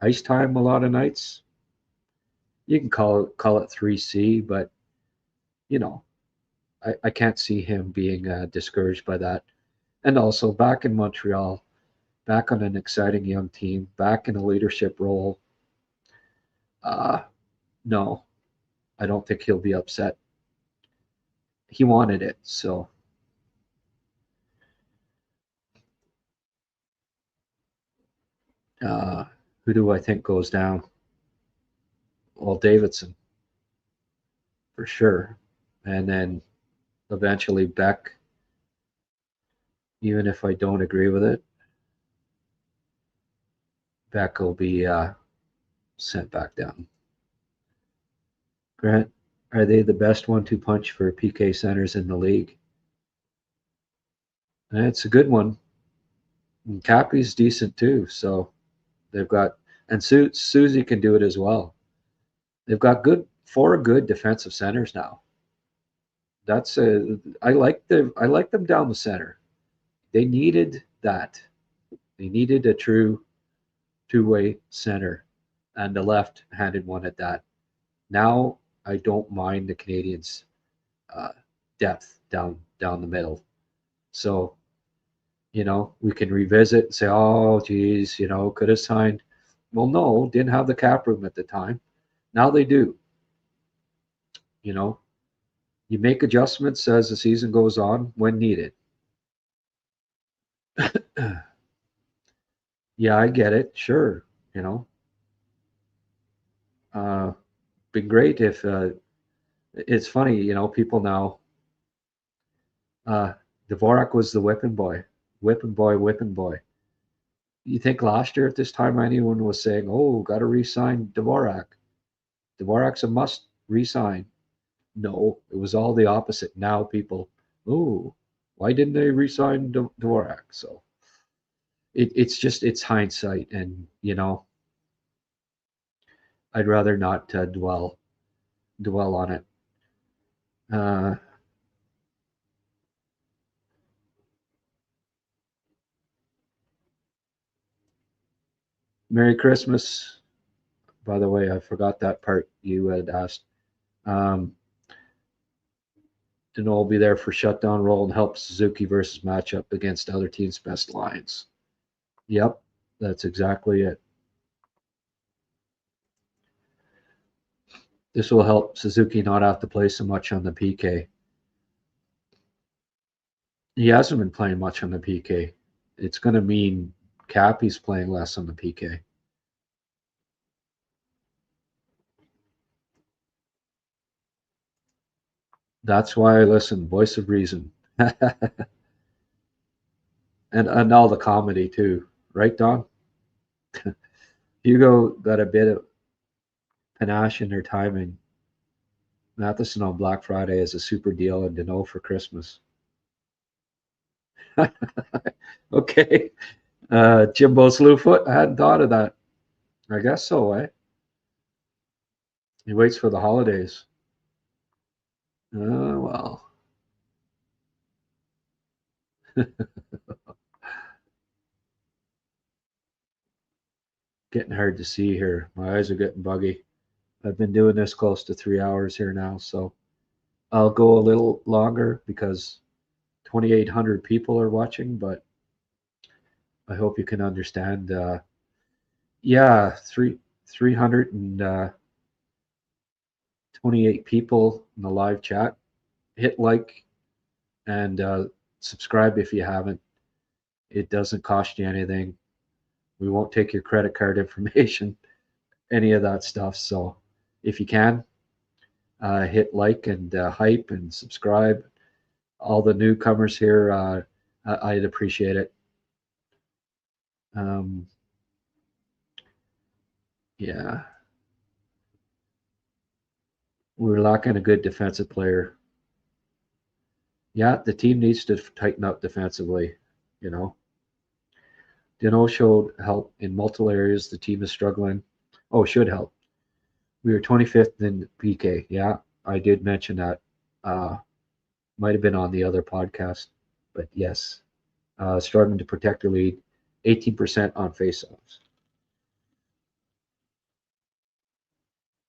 B: ice time a lot of nights. You can call it 3C, but I can't see him being discouraged by that. And also back in Montreal, back on an exciting young team, back in a leadership role. No, I don't think he'll be upset. He wanted it, so. Who do I think goes down? Well, Davidson, for sure. And then eventually Beck, even if I don't agree with it, Beck will be sent back down. Grant, are they the best 1-2 punch for PK centers in the league? And it's a good one. And Cappy's decent too, so they've got, and Susie can do it as well. They've got four good defensive centers now. I like them down the center. They needed that. They needed a true two-way center, and the left-handed one at that. Now I don't mind the Canadians' depth down the middle. So, we can revisit and say, oh, geez, could have signed. Well, no, didn't have the cap room at the time. Now they do. You make adjustments as the season goes on when needed. Yeah, I get it. Sure. Been great if it's funny, people now. Dvorak was the whipping boy. You think last year at this time anyone was saying, oh, got to re-sign Dvorak? Dvorak's a must re-sign. No, it was all the opposite. Now people, oh, why didn't they re-sign Dvorak? So it's hindsight, and I'd rather not dwell on it. Merry Christmas. By the way, I forgot that part you had asked. Danault will be there for shutdown role and help Suzuki versus matchup against other teams' best lines. Yep, that's exactly it. This will help Suzuki not have to play so much on the PK. He hasn't been playing much on the PK. It's going to mean Cappy's playing less on the PK. That's why I listen. Voice of reason. and all the comedy too. Right, Don? Hugo got a bit of panache in their timing. Matheson on Black Friday is a super deal, and Danault for Christmas. Okay. Jimbo Slewfoot, I hadn't thought of that. I guess so, eh? He waits for the holidays. Oh, well. Getting hard to see here. My eyes are getting buggy. I've been doing this close to 3 hours here now, so I'll go a little longer because 2,800 people are watching, but I hope you can understand. Yeah, 328 people in the live chat. Hit like and subscribe if you haven't. It doesn't cost you anything. We won't take your credit card information, any of that stuff. So if you can, hit like and hype and subscribe. All the newcomers here, I'd appreciate it. Yeah. We're lacking a good defensive player. Yeah, the team needs to tighten up defensively, you know. Danault showed help in multiple areas. The team is struggling. Oh, should help. We were 25th in PK. Yeah, I did mention that. Might have been on the other podcast, but yes. Struggling to protect the lead. 18% on faceoffs.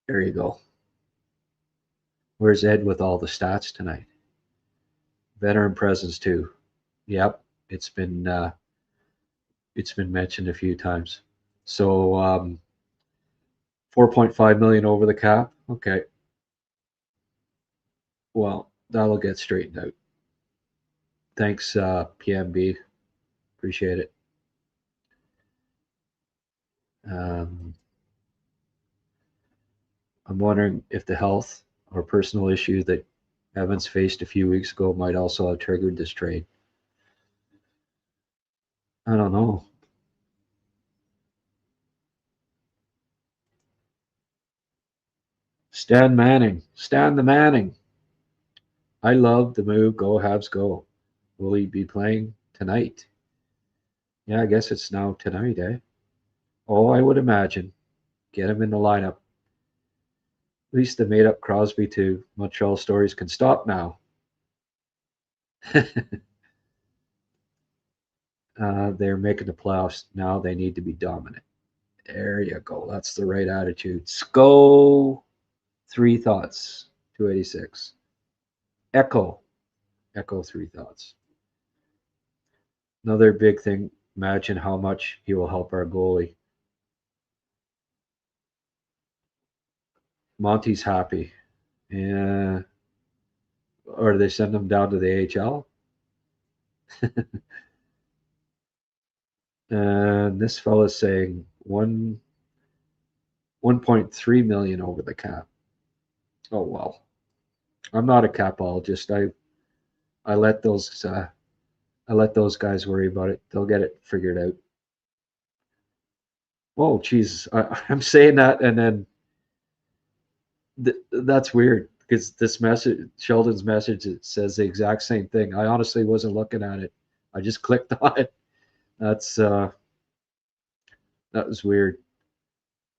B: There you go. Where's Ed with all the stats tonight? Veteran presence too. Yep, it's been mentioned a few times. So 4.5 million over the cap. Okay. Well, that'll get straightened out. Thanks, PMB. Appreciate it. I'm wondering if the health or personal issue that Evans faced a few weeks ago might also have triggered this trade. I don't know. Stan the Manning. I love the move. Go Habs, go. Will he be playing tonight? Yeah, I guess it's now tonight, eh? Oh, I would imagine. Get him in the lineup. At least the made up Crosby to Montreal stories can stop now. They're making the playoffs. Now they need to be dominant. There you go. That's the right attitude. Go. 3 thoughts. 286. Echo. 3 thoughts. Another big thing. Imagine how much he will help our goalie. Monty's happy. Yeah. Or they send him down to the AHL. And this fella's saying 1.3 million over the cap. Oh well. I'm not a capologist. I let those guys worry about it. They'll get it figured out. Oh, geez. I'm saying that, and then that's weird because this message, Sheldon's message, it says the exact same thing. I honestly wasn't looking at it. I just clicked on it. That was weird.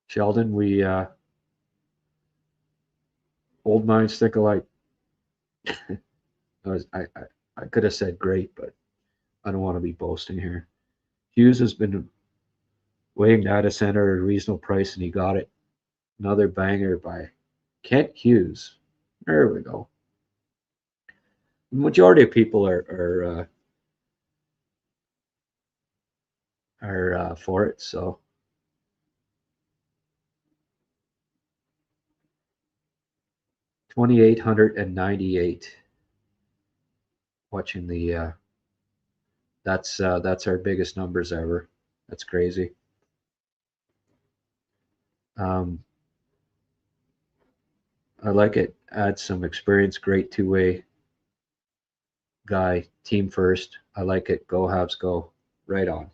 B: Sheldon, we old minds think alike. I could have said great, but I don't want to be boasting here. Hughes has been weighing data center at a reasonable price, and he got it. Another banger by Kent Hughes. There we go. The majority of people are for it. So 2,898. Watching the that's our biggest numbers ever. That's crazy. I like it. Add some experience. Great two-way guy. Team first. I like it. Go Habs, go. Right on.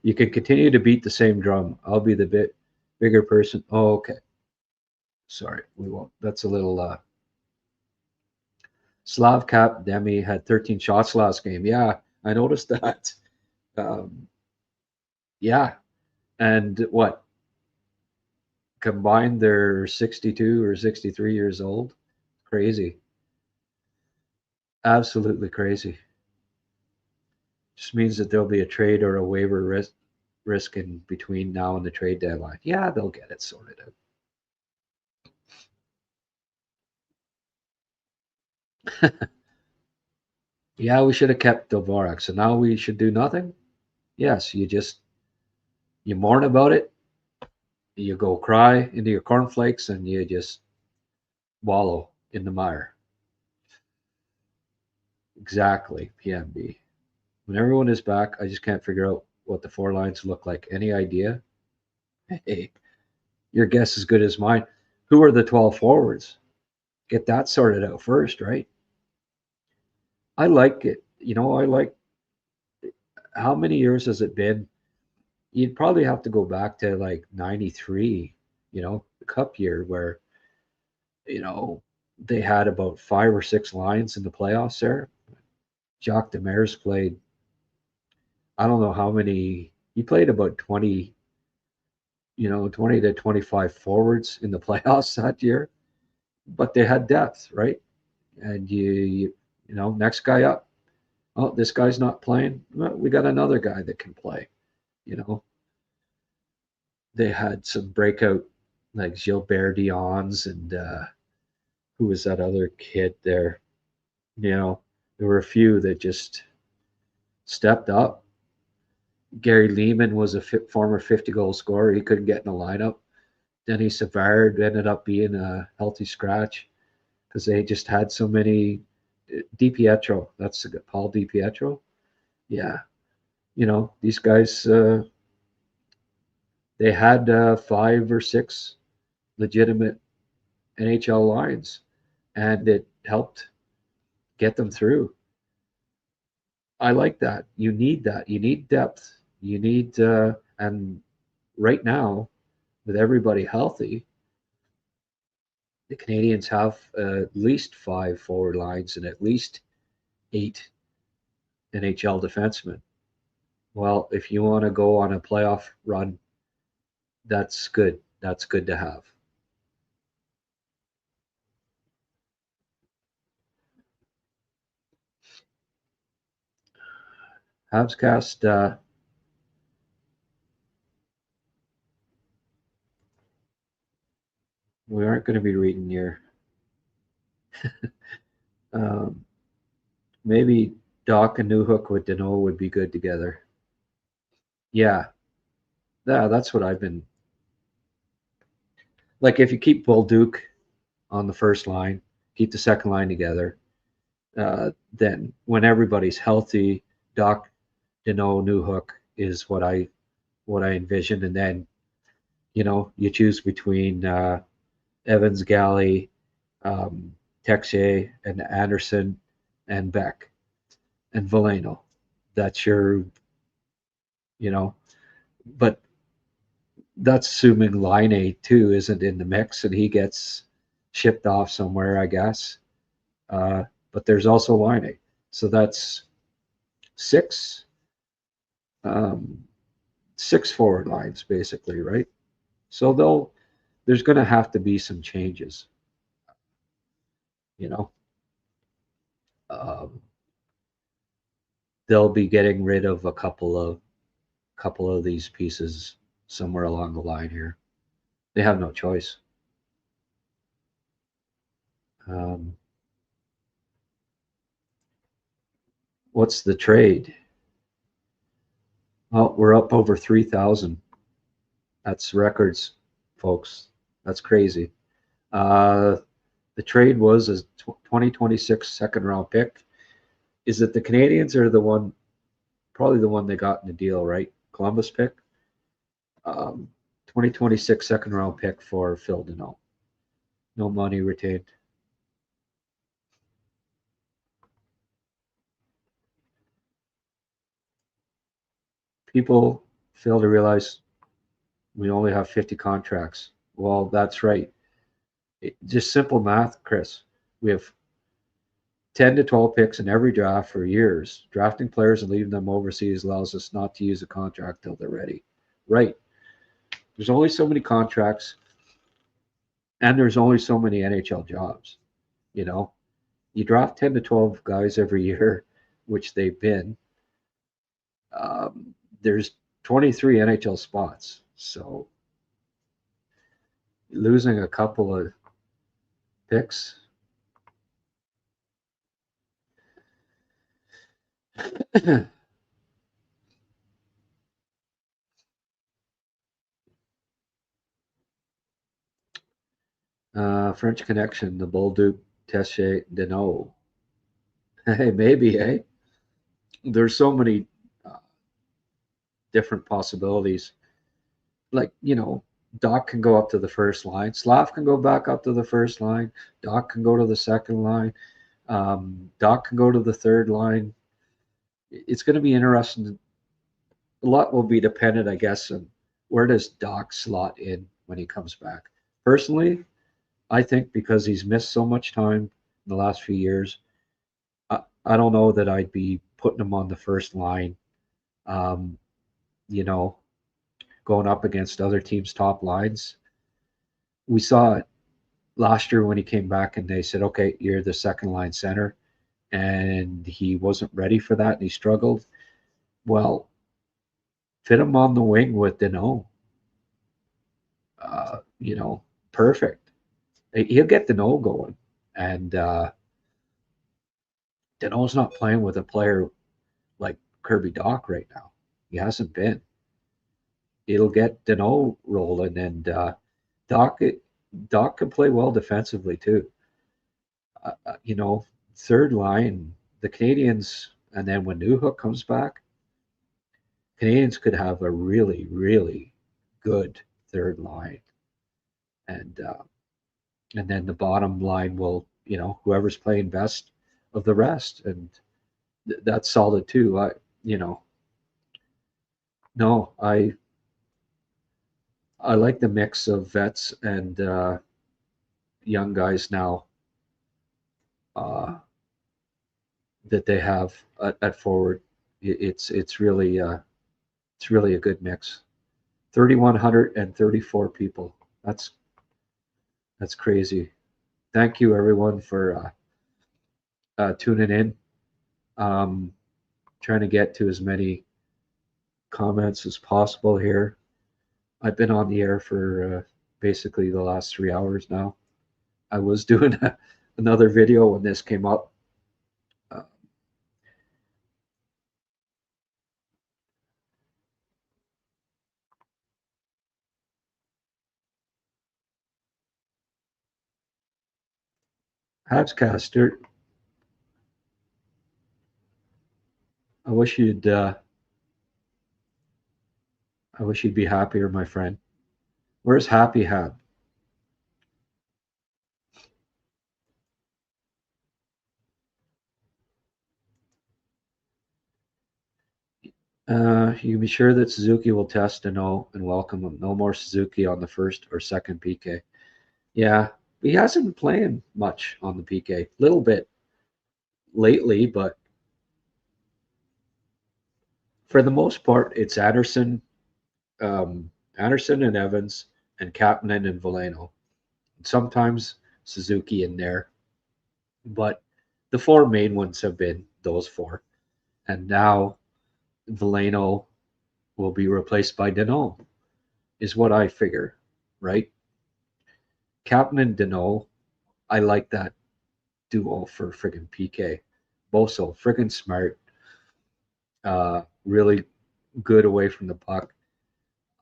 B: You can continue to beat the same drum. I'll be the bit bigger person. Oh, okay. Sorry, we won't. That's a little Slav Cap Demi had 13 shots last game. Yeah, I noticed that. Yeah. And what? Combined, they're 62 or 63 years old. Crazy. Absolutely crazy. Just means that there'll be a trade or a waiver risk in between now and the trade deadline. Yeah, they'll get it sorted out. Yeah, we should have kept Dvorak. So now we should do nothing? Yes, you mourn about it. You go cry into your cornflakes and you just wallow in the mire. Exactly, PMB. When everyone is back, I just can't figure out what the 4 lines look like. Any idea? Hey, your guess is good as mine. Who are the 12 forwards? Get that sorted out first, right? I like it. I like, how many years has it been? You'd probably have to go back to like 93, the cup year where, you know, they had about 5 or 6 lines in the playoffs there. Jacques Demers played, I don't know how many, he played about 20, 20 to 25 forwards in the playoffs that year, but they had depth, right? And next guy up. Oh, this guy's not playing. Well, we got another guy that can play. You know, they had some breakout like Gilbert Dion's and who was that other kid there? There were a few that just stepped up. Gary Lehman was a former 50-goal scorer. He couldn't get in the lineup. Denny Savard ended up being a healthy scratch because they just had so many. DiPietro, that's Paul DiPietro. Yeah, these guys, they had 5 or 6 legitimate NHL lines, and it helped get them through. I like that. You need that. You need depth. You need, and right now, with everybody healthy, the Canadians have at least 5 forward lines and at least 8 NHL defensemen. Well, if you want to go on a playoff run, that's good. That's good to have. HabsCast, we aren't going to be reading your. Maybe Doc and Newhook with Danault would be good together. Yeah, that's what I've been. Like if you keep Bolduc on the first line, keep the second line together, then when everybody's healthy, Doc, Danault, Newhook is what I envision, and then you choose between Evans, Galley, Texier, and Anderson, and Beck, and Veleno. That's your, but that's assuming Line A too isn't in the mix and he gets shipped off somewhere, I guess. But there's also Line A, so that's 6, 6 forward lines basically, right? So there's going to have to be some changes, you know. Um, they'll be getting rid of a couple of these pieces somewhere along the line here. They have no choice. What's the trade? Well, we're up over 3,000. That's records, folks. That's crazy. The trade was a 2026 second round pick. Is it the Canadians or probably the one they got in the deal, right? Columbus pick. 2026 second round pick for Phil Danault. No money retained. People fail to realize we only have 50 contracts. Well, that's right. Just simple math, Chris. We have 10 to 12 picks in every draft for years. Drafting players and leaving them overseas allows us not to use a contract till they're ready. Right. There's only so many contracts, and there's only so many NHL jobs. You draft 10 to 12 guys every year, which they've been. There's 23 NHL spots. So losing a couple of picks. French Connection, the Bolduc, Tessier, Danault. Hey, maybe, eh? There's so many different possibilities. Like, Doc can go up to the first line. Slav can go back up to the first line. Doc can go to the second line. Doc can go to the third line. It's going to be interesting. A lot will be dependent, I guess, on where does Doc slot in when he comes back. Personally, I think because he's missed so much time in the last few years, I don't know that I'd be putting him on the first line. Um, you know, going up against other teams' top lines. We saw it last year when he came back and they said, okay, you're the second line center. And he wasn't ready for that and he struggled. Well, fit him on the wing with Danault. You know, perfect. He'll get Danault going. And Danault's not playing with a player like Kirby Doc right now. He hasn't been. It'll get Danault rolling, and Doc Doc can play well defensively too. You know, third line, the Canadians, and then when Newhook comes back, Canadians could have a really, really good third line, and and then the bottom line will, you know, whoever's playing best of the rest, and that's solid too. You know, no, I like the mix of vets and young guys now uh, that they have at forward. It's really it's really a good mix. 3,134 people. That's crazy. Thank you everyone for tuning in. Um, Trying to get to as many comments as possible here. I've been on the air for basically the last 3 hours now. I was doing another video when this came up. Uh, HabsCast, I wish you'd I wish you'd be happier, my friend. Where's Happy Hab? You can be sure that Suzuki will test Danault and welcome him. No more Suzuki on the first or second PK. Yeah, he hasn't been playing much on the PK. Little bit lately, but for the most part, it's Anderson and Evans, and Kapanen and Veleno. Sometimes Suzuki in there, but the four main ones have been those four. And now Veleno will be replaced by Danault, is what I figure, right? Kapanen and Danault, I like that duo for friggin' PK. Both so friggin' smart, really good away from the puck.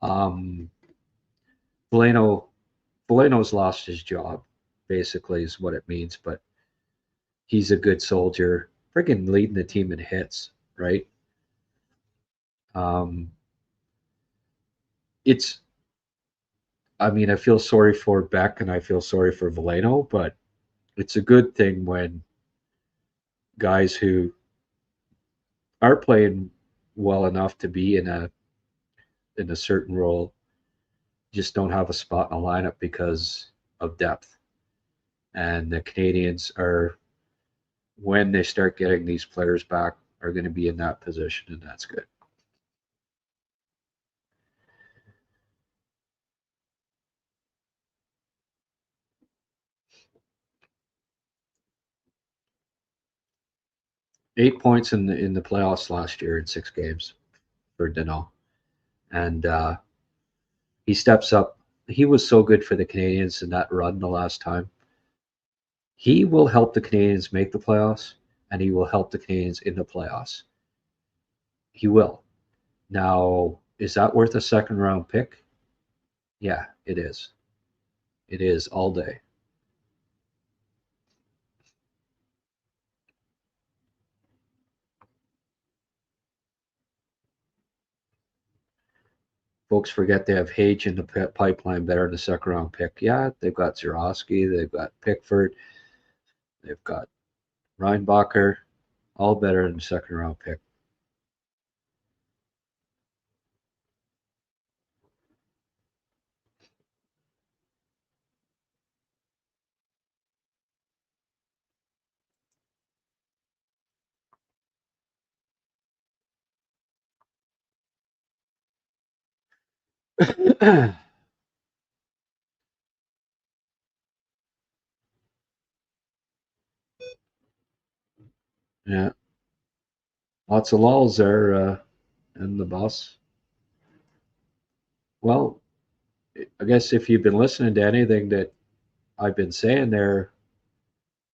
B: Um, Veleno, Veleno's lost his job, basically, is what it means, but he's a good soldier, friggin' leading the team in hits, right? Um, it's, I mean, I feel sorry for Beck and I feel sorry for Veleno, but it's a good thing when guys who are playing well enough to be in a certain role just don't have a spot in a lineup because of depth. And the Canadians are, when they start getting these players back, are going to be in that position, and that's good. Eight points in the playoffs last year in 6 games for Danault, and he steps up. He was so good for the Canadians in that run the last time. He will help the Canadians make the playoffs, and he will help the Canadians in the playoffs. He will. Now, is that worth a second round pick? Yeah, it is. It is all day. Folks forget they have Hage in the pipeline better than the second round pick. Yeah, they've got Zerowski, they've got Pickford, they've got Reinbacher, all better than the second round pick. Yeah, lots of lulls there in the bus. Well, I guess if you've been listening to anything that I've been saying there,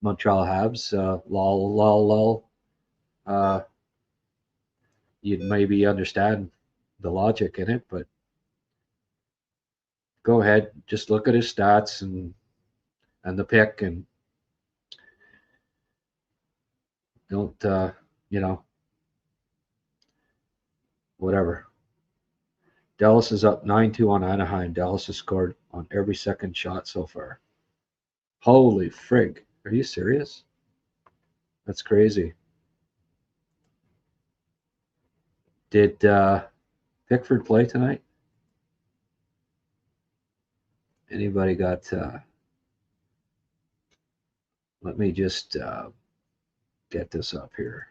B: Montreal Habs, lull, lull, lull, uh, you'd maybe understand the logic in it, but go ahead, just look at his stats and the pick, and don't whatever. Dallas is up 9-2 on Anaheim. Dallas has scored on every second shot so far. Holy frig. Are you serious? That's crazy. Did Pickford play tonight? Anybody got let me just get this up here.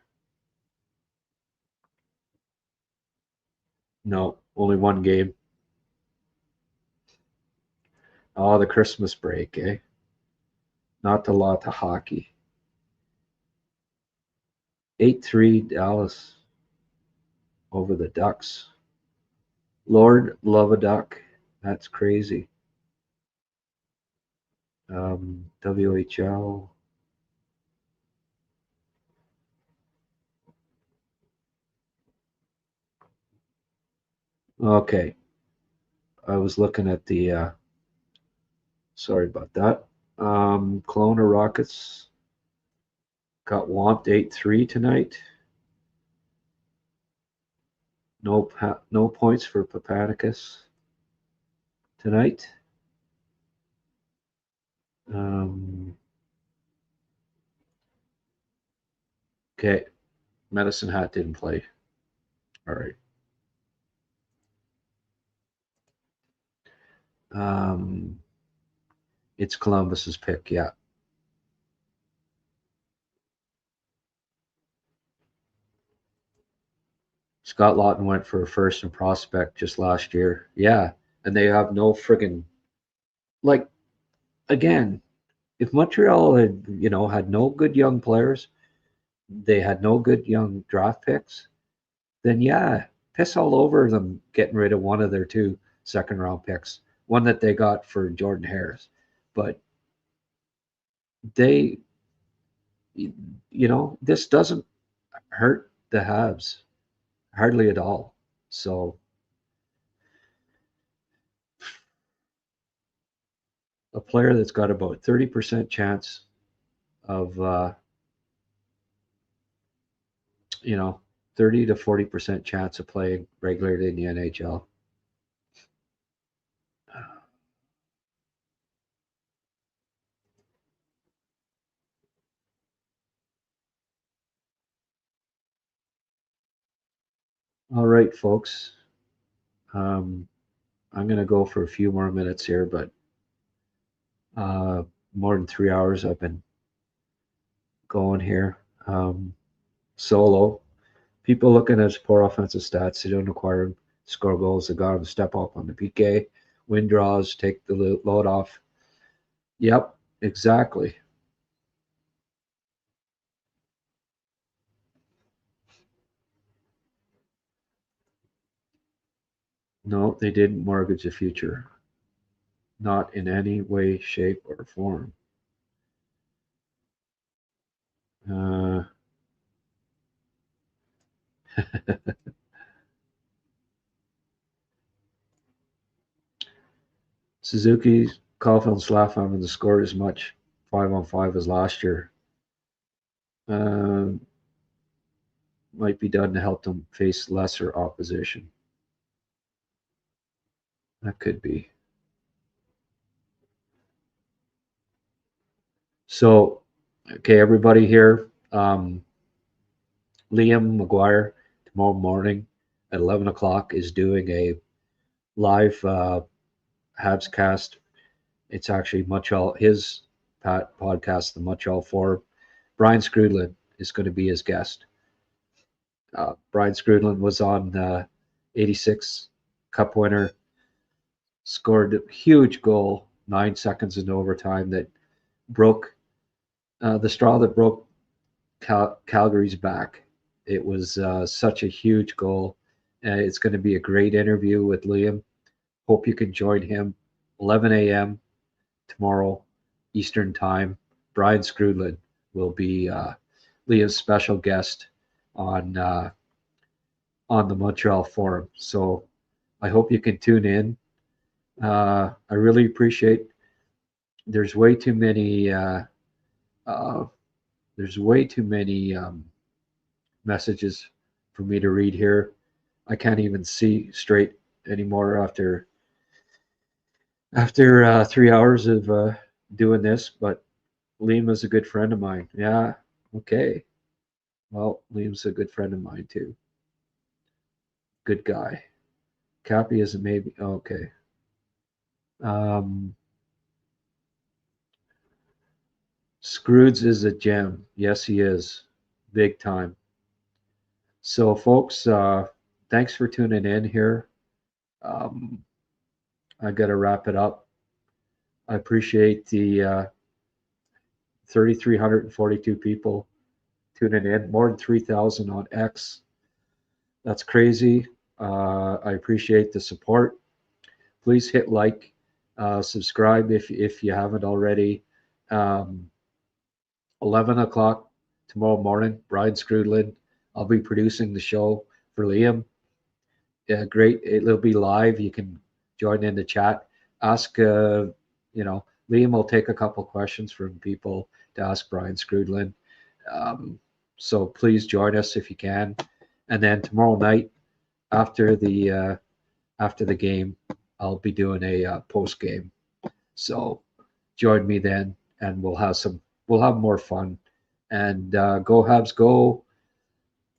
B: No, only one game. Oh, the Christmas break, eh? Not a lot of hockey. 8-3 Dallas over the Ducks. Lord love a duck. That's crazy. WHL. Okay. I was looking at the sorry about that. Kelowna Rockets got whomped 8-3 tonight. No points for Papanicus tonight. Okay. Medicine Hat didn't play. All right. It's Columbus's pick, yeah. Scott Lawton went for a first and prospect just last year. Yeah. And they have no friggin' like again, if Montreal had no good young players, they had no good young draft picks, then yeah, piss all over them getting rid of one of their two second round picks, one that they got for Jordan Harris. But they, this doesn't hurt the Habs hardly at all. So a player that's got about 30% chance of, 30 to 40% chance of playing regularly in the NHL. All right, folks. I'm going to go for a few more minutes here, but more than 3 hours I've been going here. Solo. People looking at his poor offensive stats, they don't require him to score goals. They got him to step up on the PK, win draws, take the load off. Yep, exactly. No, they didn't mortgage the future. Not in any way, shape, or form. Suzuki, Caulfield, and Slav haven't scored as much 5-on-5 as last year. Might be done to help them face lesser opposition. That could be. So, okay, everybody here. Liam McGuire tomorrow morning at 11 o'clock is doing a live HabsCast. It's actually Montreal, his podcast, the Montreal Forum. Brian Scrudlin is going to be his guest. Brian Scrudlin was on 86 Cup winner, scored a huge goal, 9 seconds in overtime that broke the straw that broke Calgary's back. It was such a huge goal. It's going to be a great interview with Liam. Hope you can join him 11 a.m. tomorrow Eastern Time. Brian Scrudlin will be Liam's special guest on the Montreal Forum. So I hope you can tune in. I really appreciate. There's way too many. There's way too many messages for me to read here. I can't even see straight anymore after 3 hours of doing this. But Liam is a good friend of mine. Yeah, okay. Well, Liam's a good friend of mine too. Good guy. Cappy is a maybe. Okay. Scrooge is a gem. Yes, he is. Big time. So, folks, thanks for tuning in here. I got to wrap it up. I appreciate the 3,342 people tuning in, more than 3,000 on X. That's crazy. I appreciate the support. Please hit like, subscribe if you haven't already. 11 o'clock tomorrow morning, Brian Scrudlin. I'll be producing the show for Liam. Yeah, great. It'll be live. You can join in the chat. Ask, Liam will take a couple questions from people to ask Brian Scrudlin. So please join us if you can. And then tomorrow night, after the game, I'll be doing a post game. So join me then, and we'll have more fun. And go Habs, go!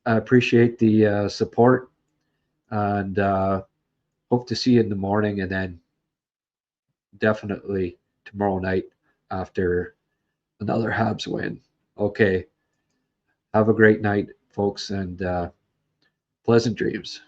B: I appreciate the support, and hope to see you in the morning, and then definitely tomorrow night after another Habs win. Okay, have a great night, folks, and pleasant dreams.